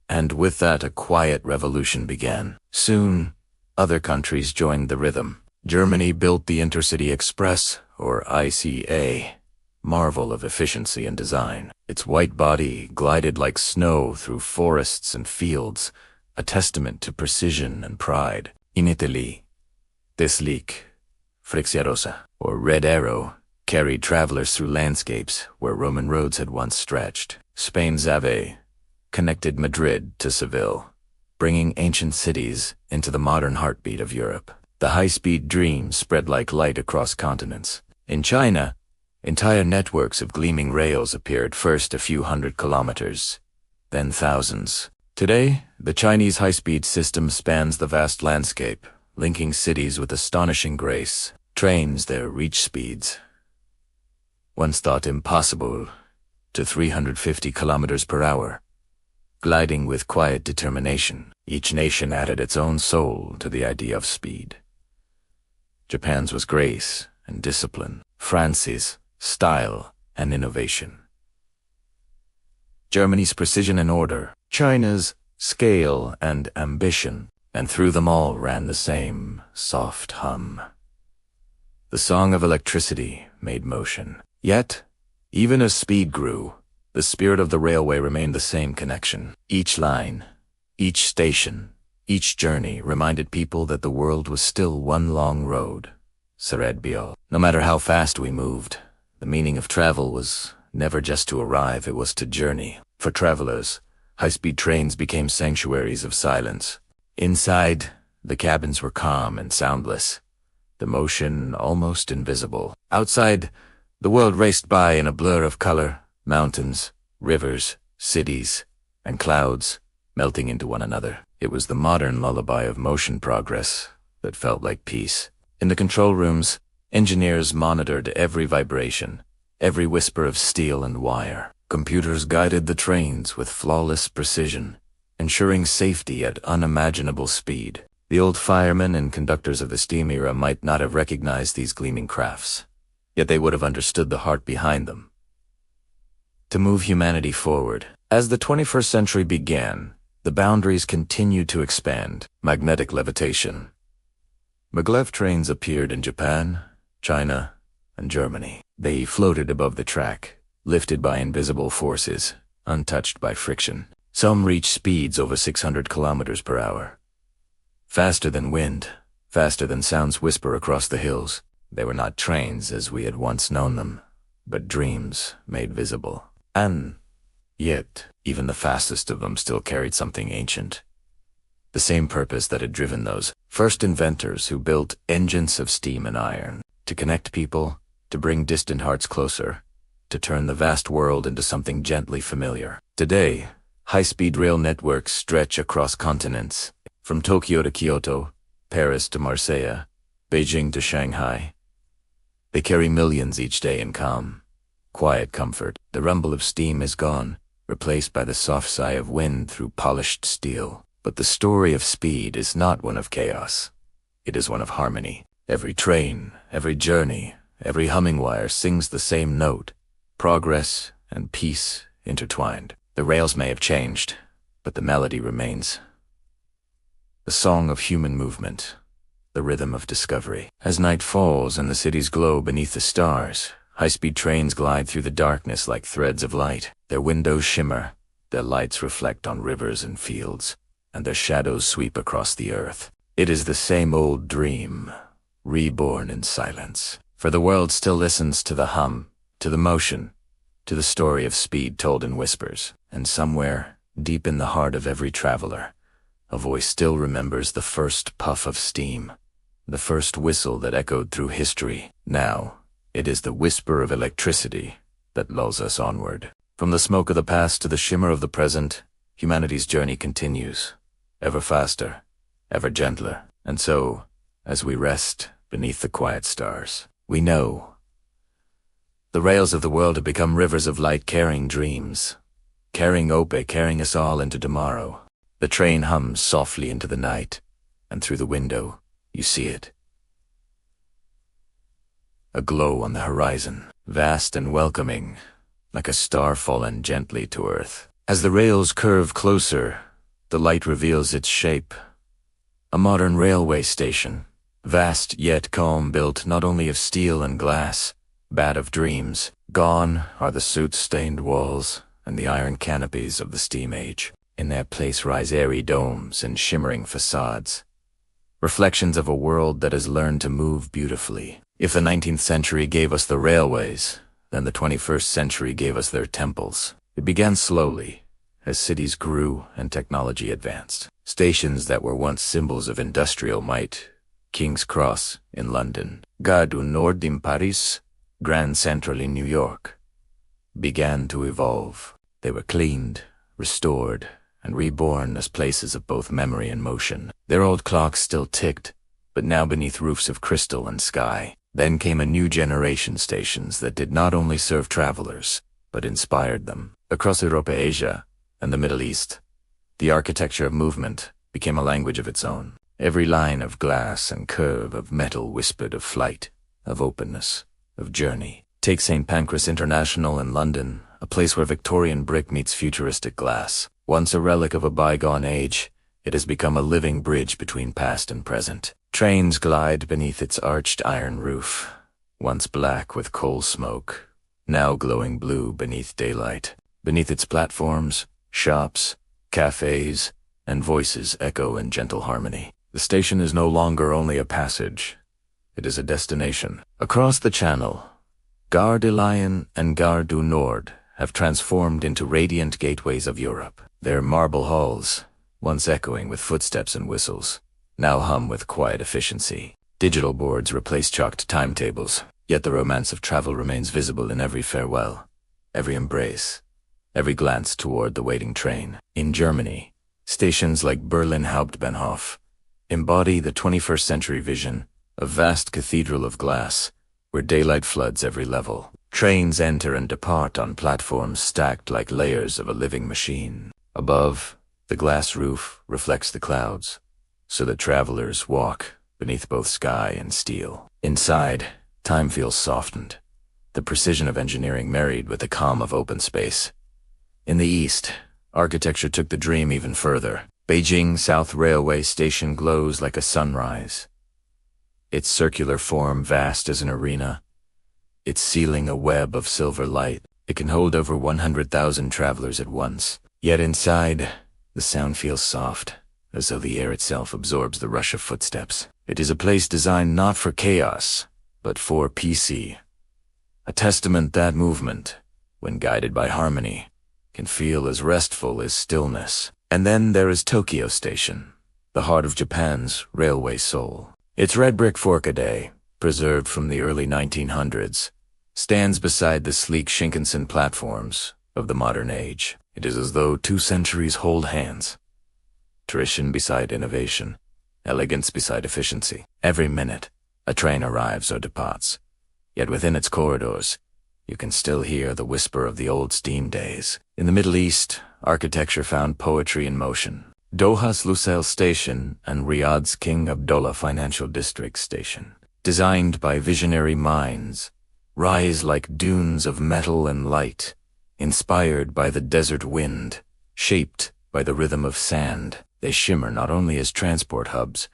And with that, a quiet revolution began. Soon, other countries joined the rhythm. Germany built the Intercity Express, or ICA, marvel of efficiency and design. Its white body glided like snow through forests and fields, a testament to precision and pride. In Italy, Deslique, Frecciarossa, or Red Arrow, carried travelers through landscapes where Roman roads had once stretched. Spain's Ave connected Madrid to Seville, bringing ancient cities into the modern heartbeat of Europe. The high-speed dream spread like light across continents. In China, entire networks of gleaming rails appeared, first a few hundred kilometers, then thousands. Today, the Chinese high-speed system spans the vast landscape, linking cities with astonishing grace. Trains their reach speeds, once thought impossible, to 350 kilometers per hour, gliding with quiet determination. Each nation added its own soul to the idea of speed. Japan's was grace and discipline, France's style and innovation, Germany's precision and order, China's scale and ambition, and through them all ran the same soft hum. The song of electricity made motion. Yet, even as speed grew, the spirit of the railway remained the same connection. Each line, each station, each journey reminded people that the world was still one long road. Cerebral. No matter how fast we moved, the meaning of travel was never just to arrive, it was to journey. For travelers, high-speed trains became sanctuaries of silence. Inside, the cabins were calm and soundless, the motion almost invisible. Outside, the world raced by in a blur of color, mountains, rivers, cities, and clouds melting into one another. It was the modern lullaby of motion progress that felt like peace. In the control rooms, engineers monitored every vibration, every whisper of steel and wire. Computers guided the trains with flawless precision, ensuring safety at unimaginable speed. The old firemen and conductors of the steam era might not have recognized these gleaming crafts, yet they would have understood the heart behind them. To move humanity forward. As the 21st century began, the boundaries continued to expand. Magnetic levitation. Maglev trains appeared in Japan, China, and Germany. They floated above the track, lifted by invisible forces, untouched by friction. Some reached speeds over 600 kilometers per hour. Faster than wind, faster than sounds whisper across the hills. They were not trains as we had once known them, but dreams made visible. And yet, even the fastest of them still carried something ancient. The same purpose that had driven those first inventors who built engines of steam and iron, to connect people, to bring distant hearts closer, to turn the vast world into something gently familiar. Today, High-speed rail networks stretch across continents, from Tokyo to Kyoto, Paris to Marseille, Beijing to Shanghai. They carry millions each day in calm, quiet comfort. The rumble of steam is gone, replaced by the soft sigh of wind through polished steel. But the story of speed is not one of chaos. It is one of harmony. Every train, every journey, every humming wire sings the same note, progress and peace intertwined. The rails may have changed, but the melody remains. The song of human movement, the rhythm of discovery. As night falls and the cities glow beneath the stars, high-speed trains glide through the darkness like threads of light. Their windows shimmer, their lights reflect on rivers and fields, and their shadows sweep across the earth. It is the same old dream, reborn in silence. For the world still listens to the hum, to the motion, to the story of speed told in whispers. And somewhere, deep in the heart of every traveler, a voice still remembers the first puff of steam, the first whistle that echoed through history. Now, it is the whisper of electricity that lulls us onward. From the smoke of the past to the shimmer of the present, humanity's journey continues, ever faster, ever gentler. And so, as we rest beneath the quiet stars, we know the rails of the world have become rivers of light carrying dreams, carrying Ope, carrying us all into tomorrow. The train hums softly into the night, and through the window, you see it. A glow on the horizon, vast and welcoming, like a star fallen gently to earth. As the rails curve closer, the light reveals its shape. A modern railway station, vast yet calm, built not only of steel and glass, but of dreams. Gone are the soot-stained walls and the iron canopies of the steam age. In their place rise airy domes and shimmering facades, reflections of a world that has learned to move beautifully. If the 19th century gave us the railways, then the 21st century gave us their temples. It began slowly, as cities grew and technology advanced. Stations that were once symbols of industrial might, King's Cross in London, Gare du Nord in Paris, Grand Central in New York, began to evolve. They were cleaned, restored, and reborn as places of both memory and motion. Their old clocks still ticked, but now beneath roofs of crystal and sky. Then came a new generation stations that did not only serve travelers, but inspired them. Across Europe, Asia, and the Middle East, the architecture of movement became a language of its own. Every line of glass and curve of metal whispered of flight, of openness, of journey. Take St. Pancras International in London, a place where Victorian brick meets futuristic glass. Once a relic of a bygone age, it has become a living bridge between past and present. Trains glide beneath its arched iron roof, once black with coal smoke, now glowing blue beneath daylight. Beneath its platforms, shops, cafes, and voices echo in gentle harmony. The station is no longer only a passage. It is a destination. Across the Channel, Gare de Lyon and Gare du Nord have transformed into radiant gateways of Europe. Their marble halls, once echoing with footsteps and whistles, now hum with quiet efficiency. Digital boards replace chalked timetables, yet the romance of travel remains visible in every farewell, every embrace, every glance toward the waiting train. In Germany, stations like Berlin Hauptbahnhof embody the 21st century vision, a vast cathedral of glass, where daylight floods every level. Trains enter and depart on platforms stacked like layers of a living machine. Above, the glass roof reflects the clouds, so that travelers walk beneath both sky and steel. Inside, time feels softened, the precision of engineering married with the calm of open space. In the east, architecture took the dream even further. Beijing South Railway Station glows like a sunrise, its circular form vast as an arena, its ceiling a web of silver light. It can hold over 100,000 travelers at once. Yet inside, the sound feels soft, as though the air itself absorbs the rush of footsteps. It is a place designed not for chaos, but for peace, a testament that movement, when guided by harmony, can feel as restful as stillness. And then there is Tokyo Station, the heart of Japan's railway soul. Its red brick forkade, preserved from the early 1900s, stands beside the sleek Shinkansen platforms of the modern age. It is as though 2 centuries hold hands. Tradition beside innovation, elegance beside efficiency. Every minute, a train arrives or departs. Yet within its corridors, you can still hear the whisper of the old steam days. In the Middle East, architecture found poetry in motion. Doha's Lusail Station and Riyadh's King Abdullah Financial District Station, designed by visionary minds, rise like dunes of metal and light, inspired by the desert wind, shaped by the rhythm of sand. They shimmer not only as transport hubs,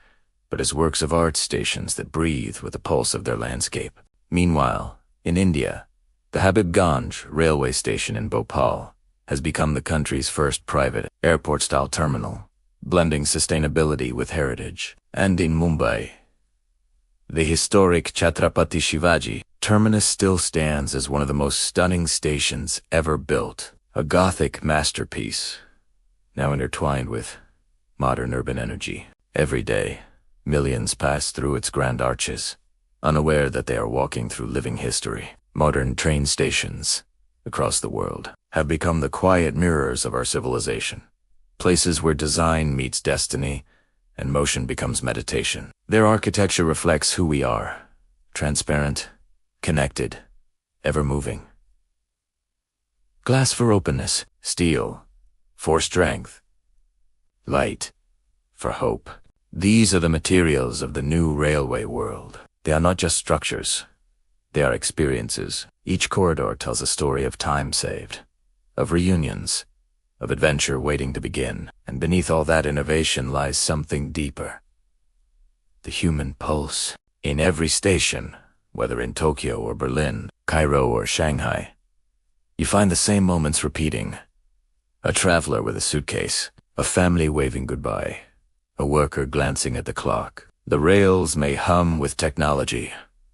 but as works of art stations that breathe with the pulse of their landscape. Meanwhile, in India, the Habibganj railway station in Bhopal has become the country's first private airport-style terminal, blending sustainability with heritage. And in Mumbai, the historic Chhatrapati Shivaji terminus still stands as one of the most stunning stations ever built, a Gothic masterpiece, now intertwined with modern urban energy. Every day, millions pass through its grand arches, unaware that they are walking through living history. Modern train stations across the world have become the quiet mirrors of our civilization, places where design meets destiny and motion becomes meditation. Their architecture reflects who we are: transparent, connected, ever-moving. Glass for openness, steel for strength, light for hope. These are the materials of the new railway world. They are not just structures. They are experiences. Each corridor tells a story of time saved, of reunions, of adventure waiting to begin. And beneath all that innovation lies something deeper: the human pulse. In every station, whether in Tokyo or Berlin, Cairo or Shanghai, you find the same moments repeating: a traveler with a suitcase, a family waving goodbye, a worker glancing at the clock. The rails may hum with technology,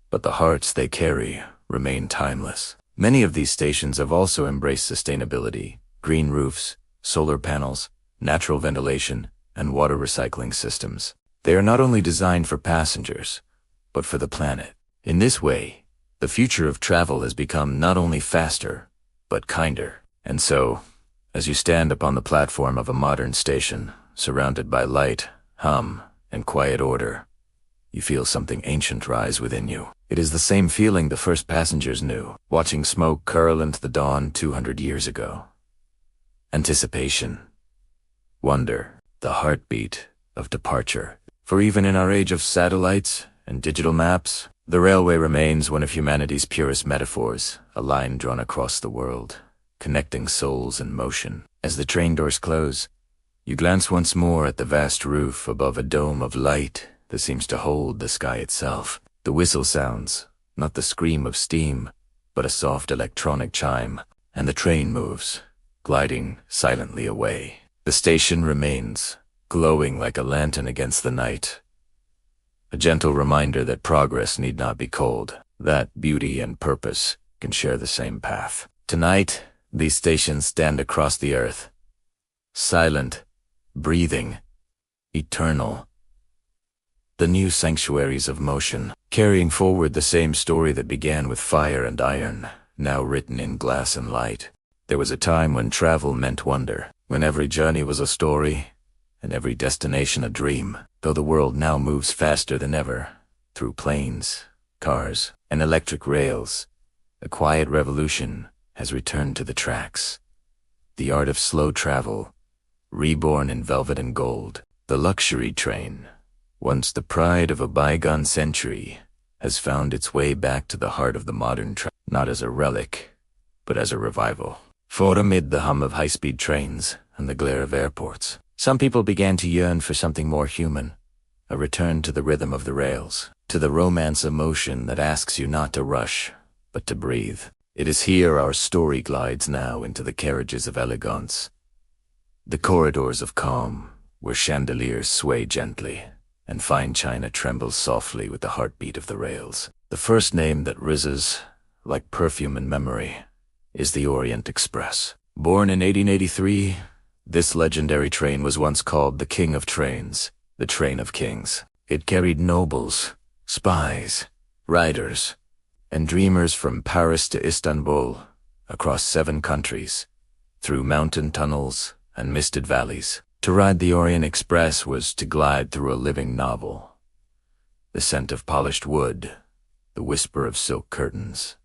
but the hearts they carry remain timeless. Many of these stations have also embraced sustainability: green roofs, solar panels, natural ventilation, and water recycling systems. They are not only designed for passengers, but for the planet. In this way, the future of travel has become not only faster, but kinder. And so, as you stand upon the platform of a modern station, surrounded by light, hum, and quiet order, you feel something ancient rise within you. It is the same feeling the first passengers knew, watching smoke curl into the dawn 200 years ago. Anticipation, wonder, the heartbeat of departure. For even in our age of satellites and digital maps, the railway remains one of humanity's purest metaphors, a line drawn across the world, connecting souls in motion. As the train doors close, you glance once more at the vast roof above a dome of light that seems to hold the sky itself. The whistle sounds, not the scream of steam, but a soft electronic chime, and the train moves, gliding silently away. The station remains, glowing like a lantern against the night, a gentle reminder that progress need not be cold, that beauty and purpose can share the same path. Tonight, these stations stand across the earth, silent, breathing, eternal. The new sanctuaries of motion, carrying forward the same story that began with fire and iron, now written in glass and light. There was a time when travel meant wonder, when every journey was a story, and every destination a dream. Though the world now moves faster than ever, through planes, cars, and electric rails, a quiet revolution has returned to the tracks. The art of slow travel, reborn in velvet and gold. The luxury train, once the pride of a bygone century, has found its way back to the heart of the modern train, not as a relic, but as a revival. For amid the hum of high-speed trains and the glare of airports, some people began to yearn for something more human, a return to the rhythm of the rails, to the romance of motion that asks you not to rush, but to breathe. It is here our story glides now into the carriages of elegance, the corridors of calm, where chandeliers sway gently, and fine china trembles softly with the heartbeat of the rails. The first name that rises, like perfume in memory, is the Orient Express. Born in 1883, this legendary train was once called the King of Trains, the Train of Kings. It carried nobles, spies, riders, and dreamers from Paris to Istanbul, across 7 countries, through mountain tunnels and misted valleys. To ride the Orient Express was to glide through a living novel. The scent of polished wood, the whisper of silk curtains,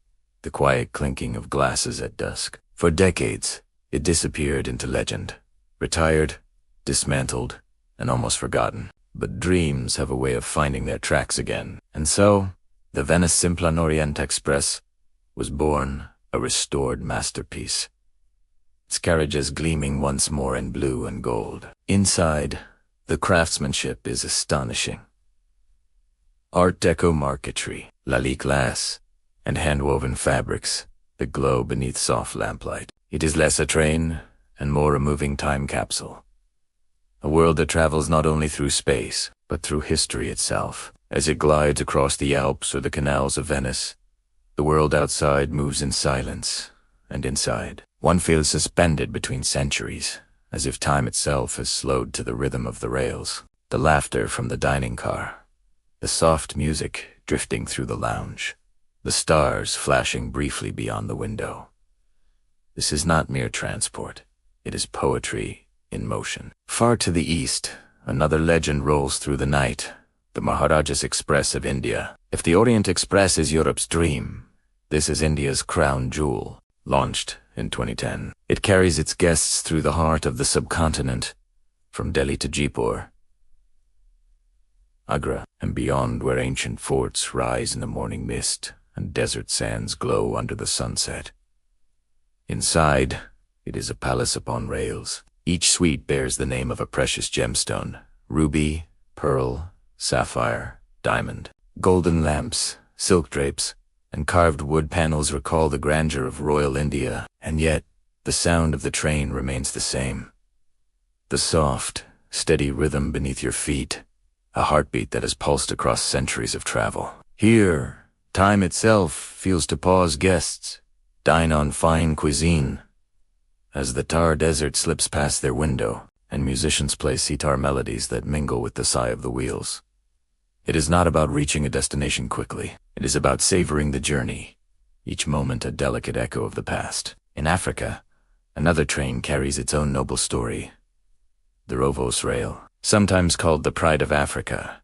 the quiet clinking of glasses at dusk. For decades, it disappeared into legend, retired, dismantled, and almost forgotten. But dreams have a way of finding their tracks again. And so, the Venice Simplon Orient Express was born, a restored masterpiece. Its carriages gleaming once more in blue and gold. Inside, the craftsmanship is astonishing. Art Deco marquetry, Lally glass, and hand-woven fabrics that glow beneath soft lamplight. It is less a train and more a moving time capsule. A world that travels not only through space, but through history itself. As it glides across the Alps or the canals of Venice, the world outside moves in silence, and inside, one feels suspended between centuries, as if time itself has slowed to the rhythm of the rails. The laughter from the dining car, the soft music drifting through the lounge, the stars flashing briefly beyond the window. This is not mere transport. It is poetry in motion. Far to the east, another legend rolls through the night, the Maharajas Express of India. If the Orient Express is Europe's dream, this is India's crown jewel. Launched in 2010, it carries its guests through the heart of the subcontinent, from Delhi to Jaipur, Agra, and beyond, where ancient forts rise in the morning mist and desert sands glow under the sunset. Inside, it is a palace upon rails. Each suite bears the name of a precious gemstone: ruby, pearl, sapphire, diamond. Golden lamps, silk drapes, and carved wood panels recall the grandeur of royal India, and yet the sound of the train remains the same. The soft, steady rhythm beneath your feet, a heartbeat that has pulsed across centuries of travel. Here, time itself feels to pause guests, dine on fine cuisine, as the Thar Desert slips past their window, and musicians play sitar melodies that mingle with the sigh of the wheels. It is not about reaching a destination quickly. It is about savoring the journey, each moment a delicate echo of the past. In Africa, another train carries its own noble story. The Rovos Rail, sometimes called the Pride of Africa.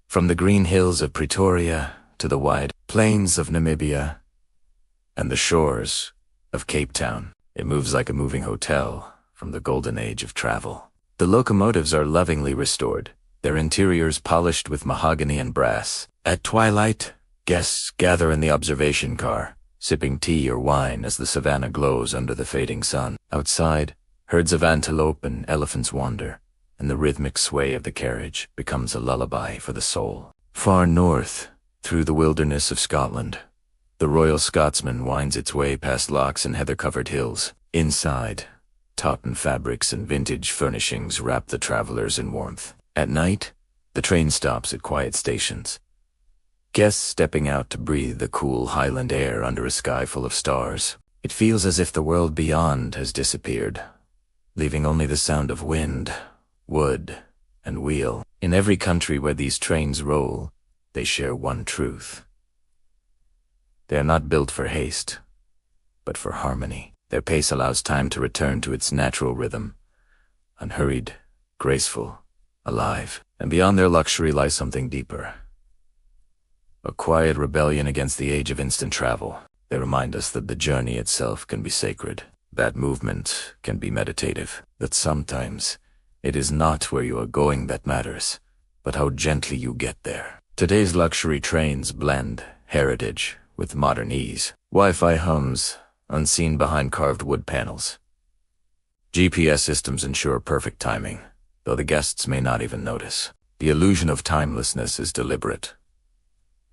From the green hills of Pretoria to the wide plains of Namibia and the shores of Cape Town, it moves like a moving hotel from the golden age of travel. The locomotives are lovingly restored, their interiors polished with mahogany and brass. At twilight, guests gather in the observation car, sipping tea or wine as the savannah glows under the fading sun. Outside, herds of antelope and elephants wander, and the rhythmic sway of the carriage becomes a lullaby for the soul. Far north, through the wilderness of Scotland, the Royal Scotsman winds its way past lochs and heather-covered hills. Inside, tartan fabrics and vintage furnishings wrap the travelers in warmth. At night, the train stops at quiet stations, guests stepping out to breathe the cool highland air under a sky full of stars. It feels as if the world beyond has disappeared, leaving only the sound of wind, wood, and wheel. In every country where these trains roll, they share one truth. They are not built for haste, but for harmony. Their pace allows time to return to its natural rhythm, unhurried, graceful, alive. And beyond their luxury lies something deeper. A quiet rebellion against the age of instant travel. They remind us that the journey itself can be sacred, that movement can be meditative, that sometimes it is not where you are going that matters, but how gently you get there. Today's luxury trains blend heritage with modern ease. Wi-Fi hums, unseen behind carved wood panels. GPS systems ensure perfect timing, though the guests may not even notice. The illusion of timelessness is deliberate,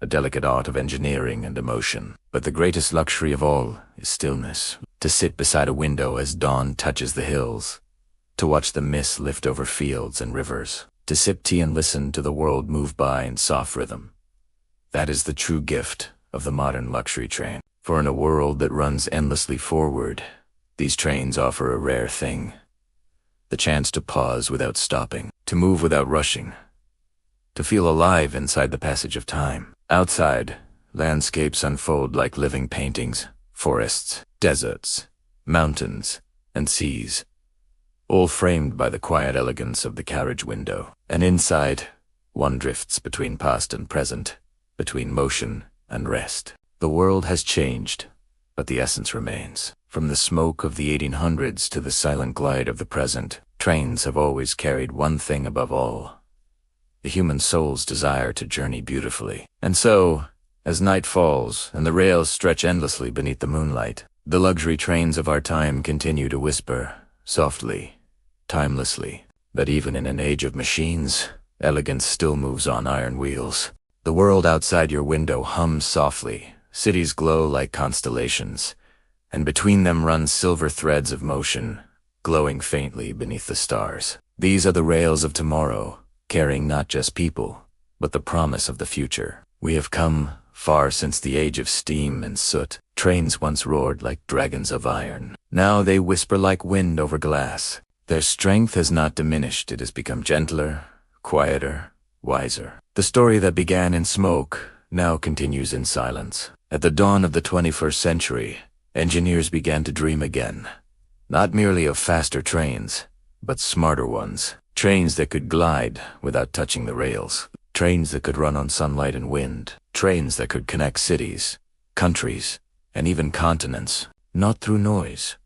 a delicate art of engineering and emotion. But the greatest luxury of all is stillness. To sit beside a window as dawn touches the hills, to watch the mist lift over fields and rivers, to sip tea and listen to the world move by in soft rhythm. That is the true gift of the modern luxury train. For in a world that runs endlessly forward, these trains offer a rare thing: the chance to pause without stopping, to move without rushing, to feel alive inside the passage of time. Outside, landscapes unfold like living paintings: forests, deserts, mountains, and seas, all framed by the quiet elegance of the carriage window. And inside, one drifts between past and present, between motion and rest. The world has changed, but the essence remains. From the smoke of the 1800s to the silent glide of the present, trains have always carried one thing above all: the human soul's desire to journey beautifully. And so, as night falls and the rails stretch endlessly beneath the moonlight, the luxury trains of our time continue to whisper, softly, timelessly, that even in an age of machines, elegance still moves on iron wheels. The world outside your window hums softly, cities glow like constellations, and between them run silver threads of motion, glowing faintly beneath the stars. These are the rails of tomorrow, carrying not just people, but the promise of the future. We have come far since the age of steam and soot. Trains once roared like dragons of iron. Now they whisper like wind over glass. Their strength has not diminished. It has become gentler, quieter, wiser. The story that began in smoke now continues in silence. At the dawn of the 21st century, engineers began to dream again. Not merely of faster trains, but smarter ones. Trains that could glide without touching the rails. Trains that could run on sunlight and wind. Trains that could connect cities, countries, and even continents, not through noise,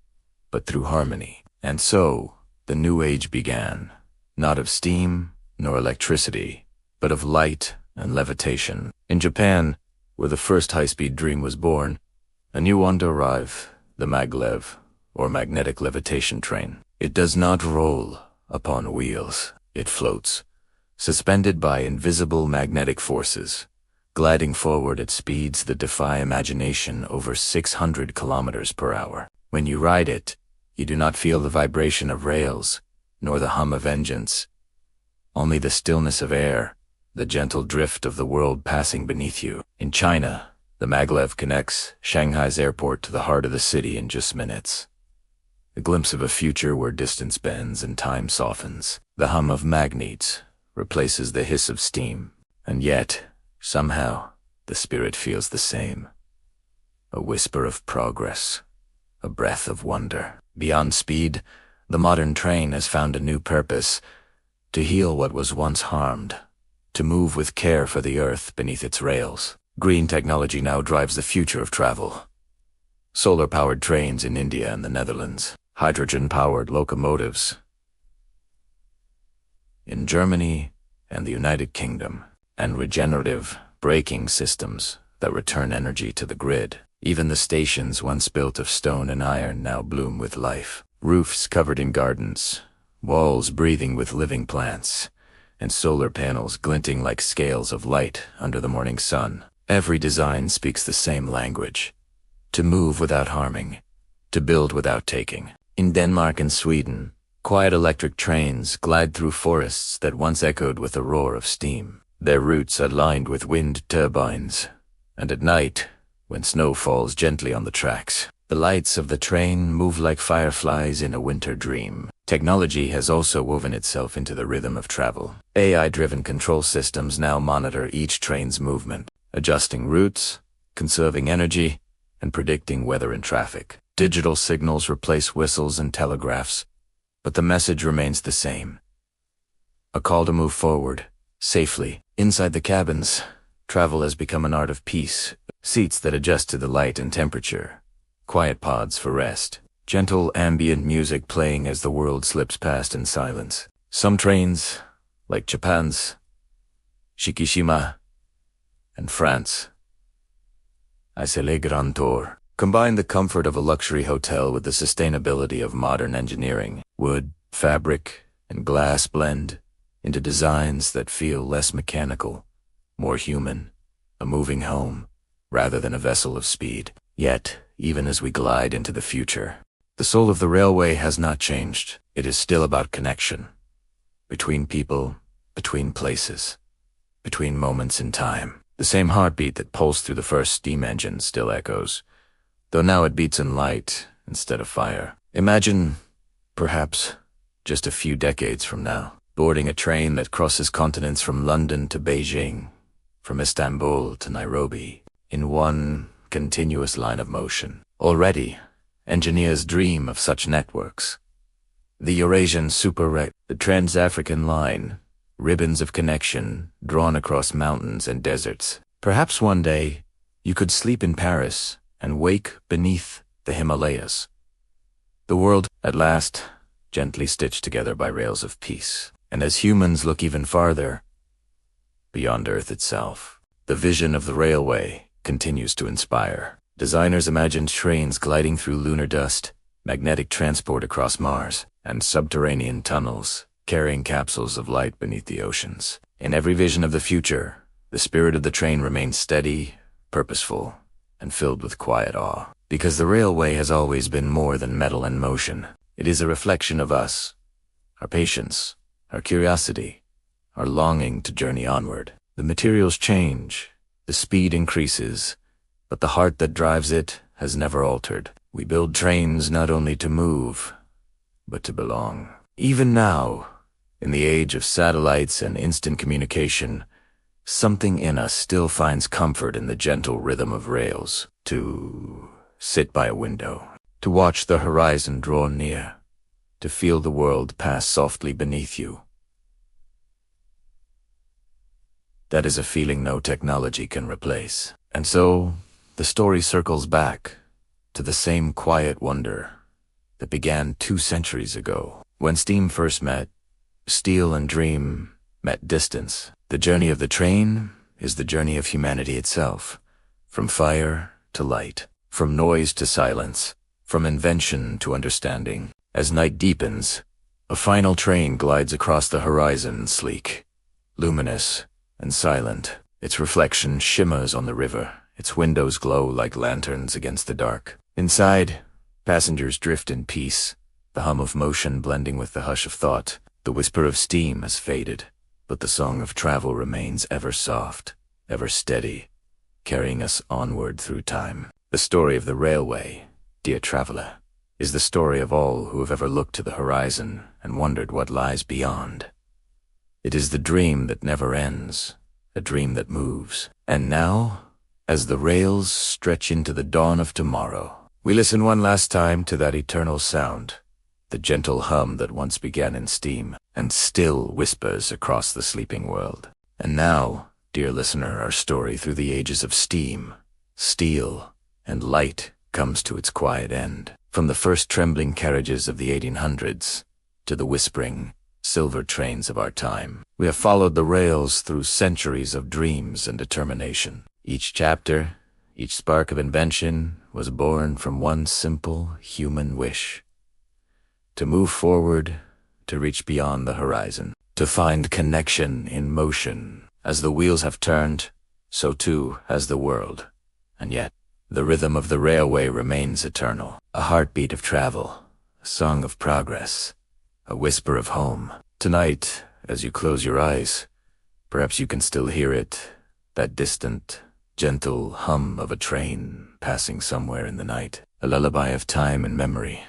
but through harmony. And so, the new age began, not of steam nor electricity, but of light and levitation. In Japan, where the first high-speed dream was born, a new one to arrive, the maglev, or magnetic levitation train. It does not roll upon wheels. It floats, suspended by invisible magnetic forces, gliding forward at speeds that defy imagination over 600 kilometers per hour. When you ride it, you do not feel the vibration of rails, nor the hum of engines. Only the stillness of air, the gentle drift of the world passing beneath you. In China, the maglev connects Shanghai's airport to the heart of the city in just minutes. A glimpse of a future where distance bends and time softens. The hum of magnets replaces the hiss of steam, and yet, somehow, the spirit feels the same. A whisper of progress, a breath of wonder. Beyond speed, the modern train has found a new purpose: to heal what was once harmed, to move with care for the earth beneath its rails. Green technology now drives the future of travel. Solar-powered trains in India and the Netherlands, hydrogen-powered locomotives in Germany and the United Kingdom, and regenerative braking systems that return energy to the grid. Even the stations once built of stone and iron now bloom with life. Roofs covered in gardens, walls breathing with living plants, and solar panels glinting like scales of light under the morning sun. Every design speaks the same language: to move without harming, to build without taking. In Denmark and Sweden, quiet electric trains glide through forests that once echoed with the roar of steam. Their routes are lined with wind turbines, and at night, when snow falls gently on the tracks, the lights of the train move like fireflies in a winter dream. Technology has also woven itself into the rhythm of travel. AI-driven control systems now monitor each train's movement, adjusting routes, conserving energy, and predicting weather and traffic. Digital signals replace whistles and telegraphs, but the message remains the same: a call to move forward, safely. Inside the cabins, travel has become an art of peace. Seats that adjust to the light and temperature, quiet pods for rest, gentle ambient music playing as the world slips past in silence. Some trains, like Japan's Shikishima and France Ice Grand Tour, combine the comfort of a luxury hotel with the sustainability of modern engineering. Wood, fabric, and glass blend into designs that feel less mechanical, more human, a moving home, rather than a vessel of speed. Yet, even as we glide into the future, the soul of the railway has not changed. It is still about connection. Between people, between places, between moments in time. The same heartbeat that pulsed through the first steam engine still echoes, though now it beats in light instead of fire. Imagine, perhaps, just a few decades from now, boarding a train that crosses continents from London to Beijing, from Istanbul to Nairobi, in one continuous line of motion. Already, Engineers dream of such networks. The Eurasian the Trans-African line, ribbons of connection drawn across mountains and deserts. Perhaps one day you could sleep in Paris and wake beneath the Himalayas. The world, at last, gently stitched together by rails of peace. And as humans look even farther, beyond Earth itself, the vision of the railway continues to inspire. Designers imagined trains gliding through lunar dust, magnetic transport across Mars, and subterranean tunnels, carrying capsules of light beneath the oceans. In every vision of the future, the spirit of the train remains steady, purposeful, and filled with quiet awe. Because the railway has always been more than metal and motion. It is a reflection of us, our patience, our curiosity, our longing to journey onward. The materials change, the speed increases, but the heart that drives it has never altered. We build trains not only to move, but to belong. Even now, in the age of satellites and instant communication, something in us still finds comfort in the gentle rhythm of rails. To sit by a window, to watch the horizon draw near, to feel the world pass softly beneath you. That is a feeling no technology can replace. And so, the story circles back to the same quiet wonder that began 2 centuries ago. When steam first met, steel and dream met distance. The journey of the train is the journey of humanity itself, from fire to light, from noise to silence, from invention to understanding. As night deepens, a final train glides across the horizon, sleek, luminous, and silent. Its reflection shimmers on the river. Its windows glow like lanterns against the dark. Inside, passengers drift in peace, the hum of motion blending with the hush of thought. The whisper of steam has faded, but the song of travel remains ever soft, ever steady, carrying us onward through time. The story of the railway, dear traveler, is the story of all who have ever looked to the horizon and wondered what lies beyond. It is the dream that never ends, a dream that moves. And now, as the rails stretch into the dawn of tomorrow, we listen one last time to that eternal sound, the gentle hum that once began in steam and still whispers across the sleeping world. And now, dear listener, our story through the ages of steam, steel, and light comes to its quiet end. From the first trembling carriages of the 1800s to the whispering, silver trains of our time, we have followed the rails through centuries of dreams and determination. Each chapter, each spark of invention was born from one simple human wish: to move forward, to reach beyond the horizon, to find connection in motion. As the wheels have turned, so too has the world. And yet, the rhythm of the railway remains eternal, a heartbeat of travel, a song of progress, a whisper of home. Tonight, as you close your eyes, perhaps you can still hear it, that distant, gentle hum of a train passing somewhere in the night, a lullaby of time and memory,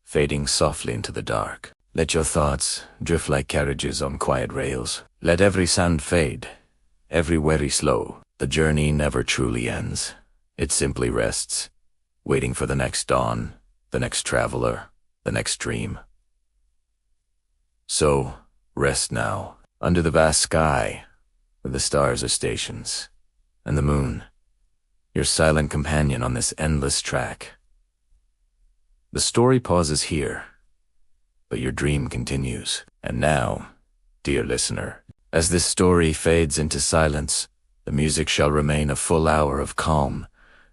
fading softly into the dark. Let your thoughts drift like carriages on quiet rails. Let every sound fade, every worry slow. The journey never truly ends. It simply rests, waiting for the next dawn, the next traveler, the next dream. So, rest now, under the vast sky, where the stars are stations, and the moon, your silent companion on this endless track. The story pauses here, but your dream continues. And now, dear listener, as this story fades into silence, the music shall remain a full hour of calm,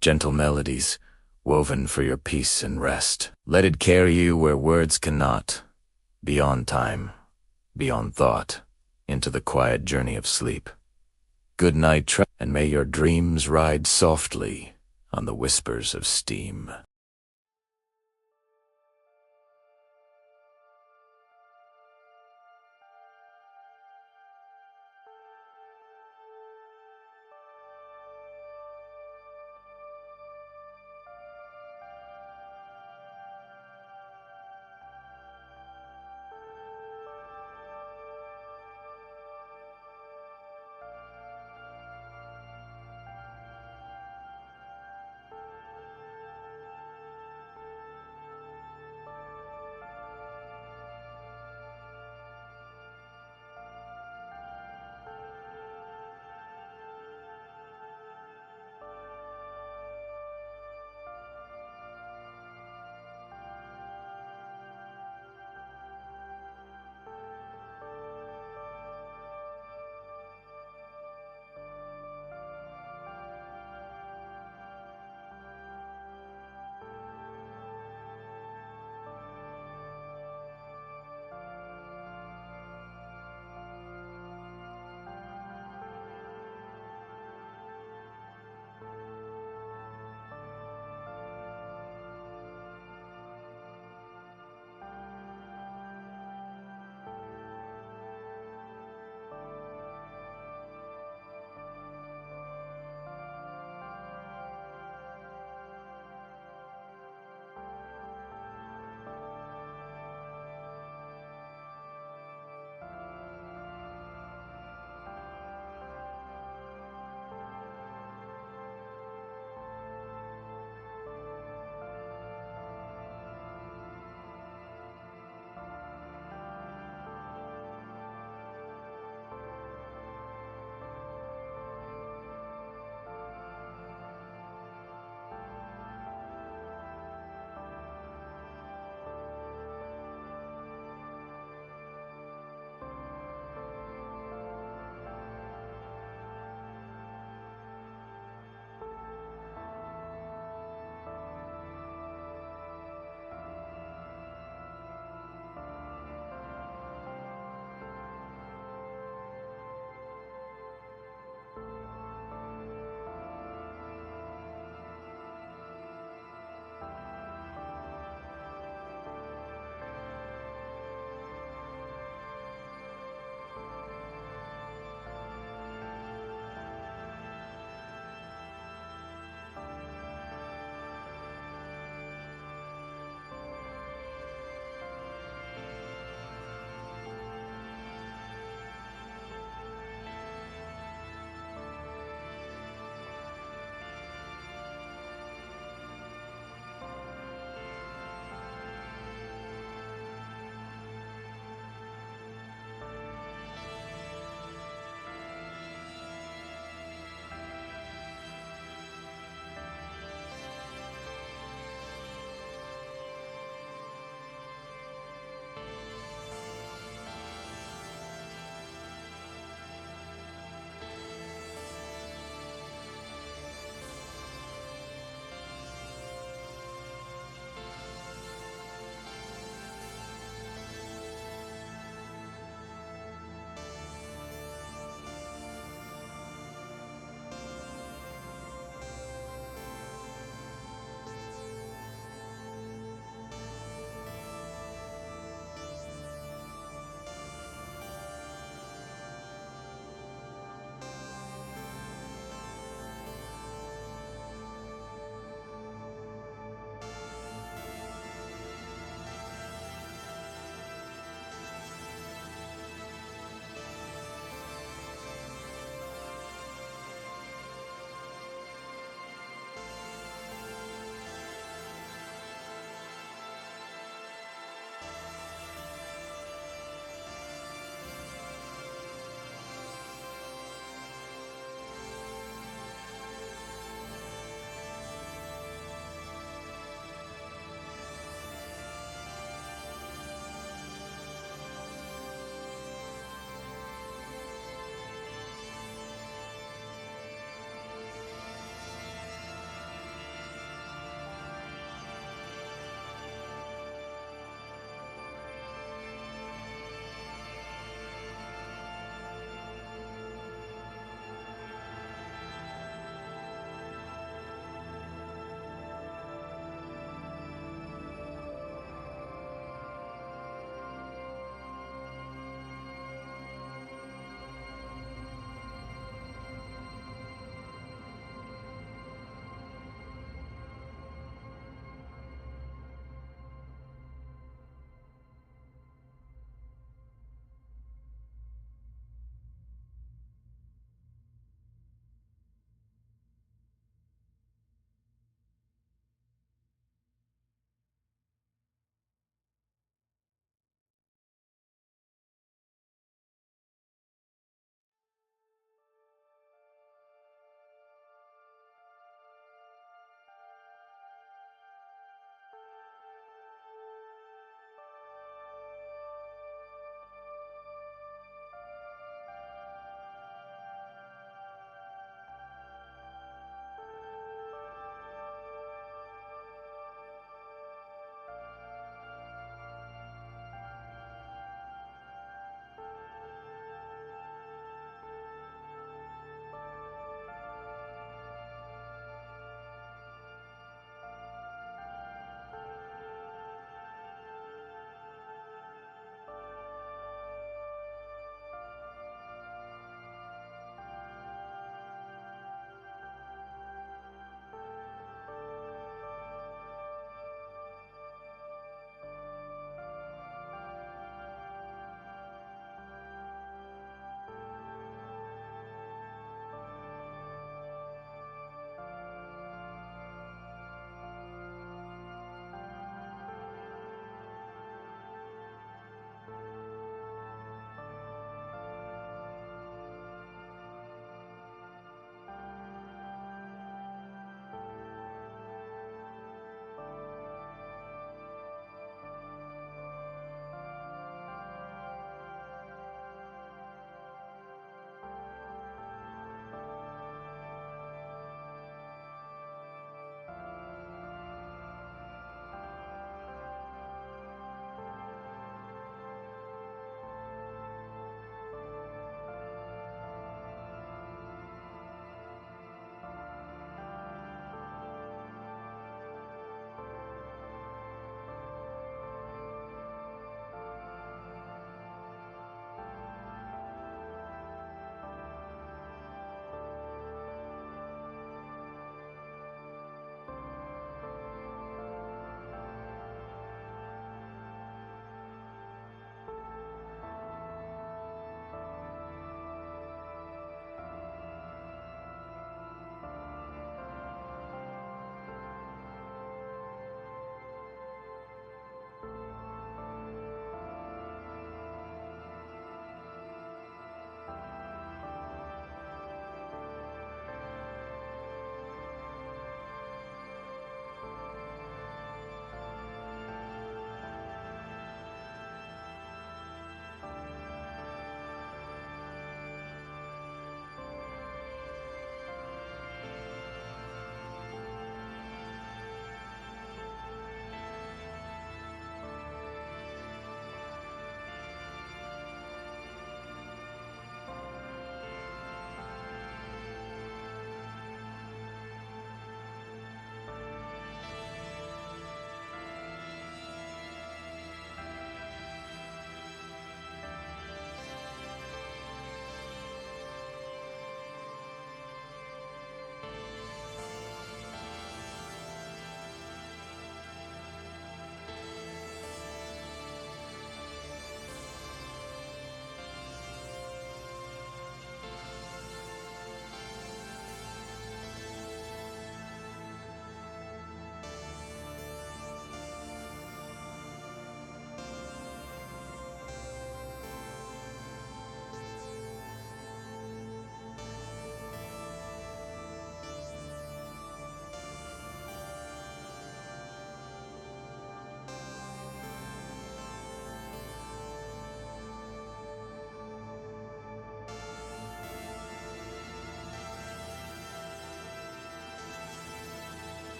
gentle melodies, woven for your peace and rest. Let it carry you where words cannot, beyond time, beyond thought, into the quiet journey of sleep. Good night, and may your dreams ride softly on the whispers of steam.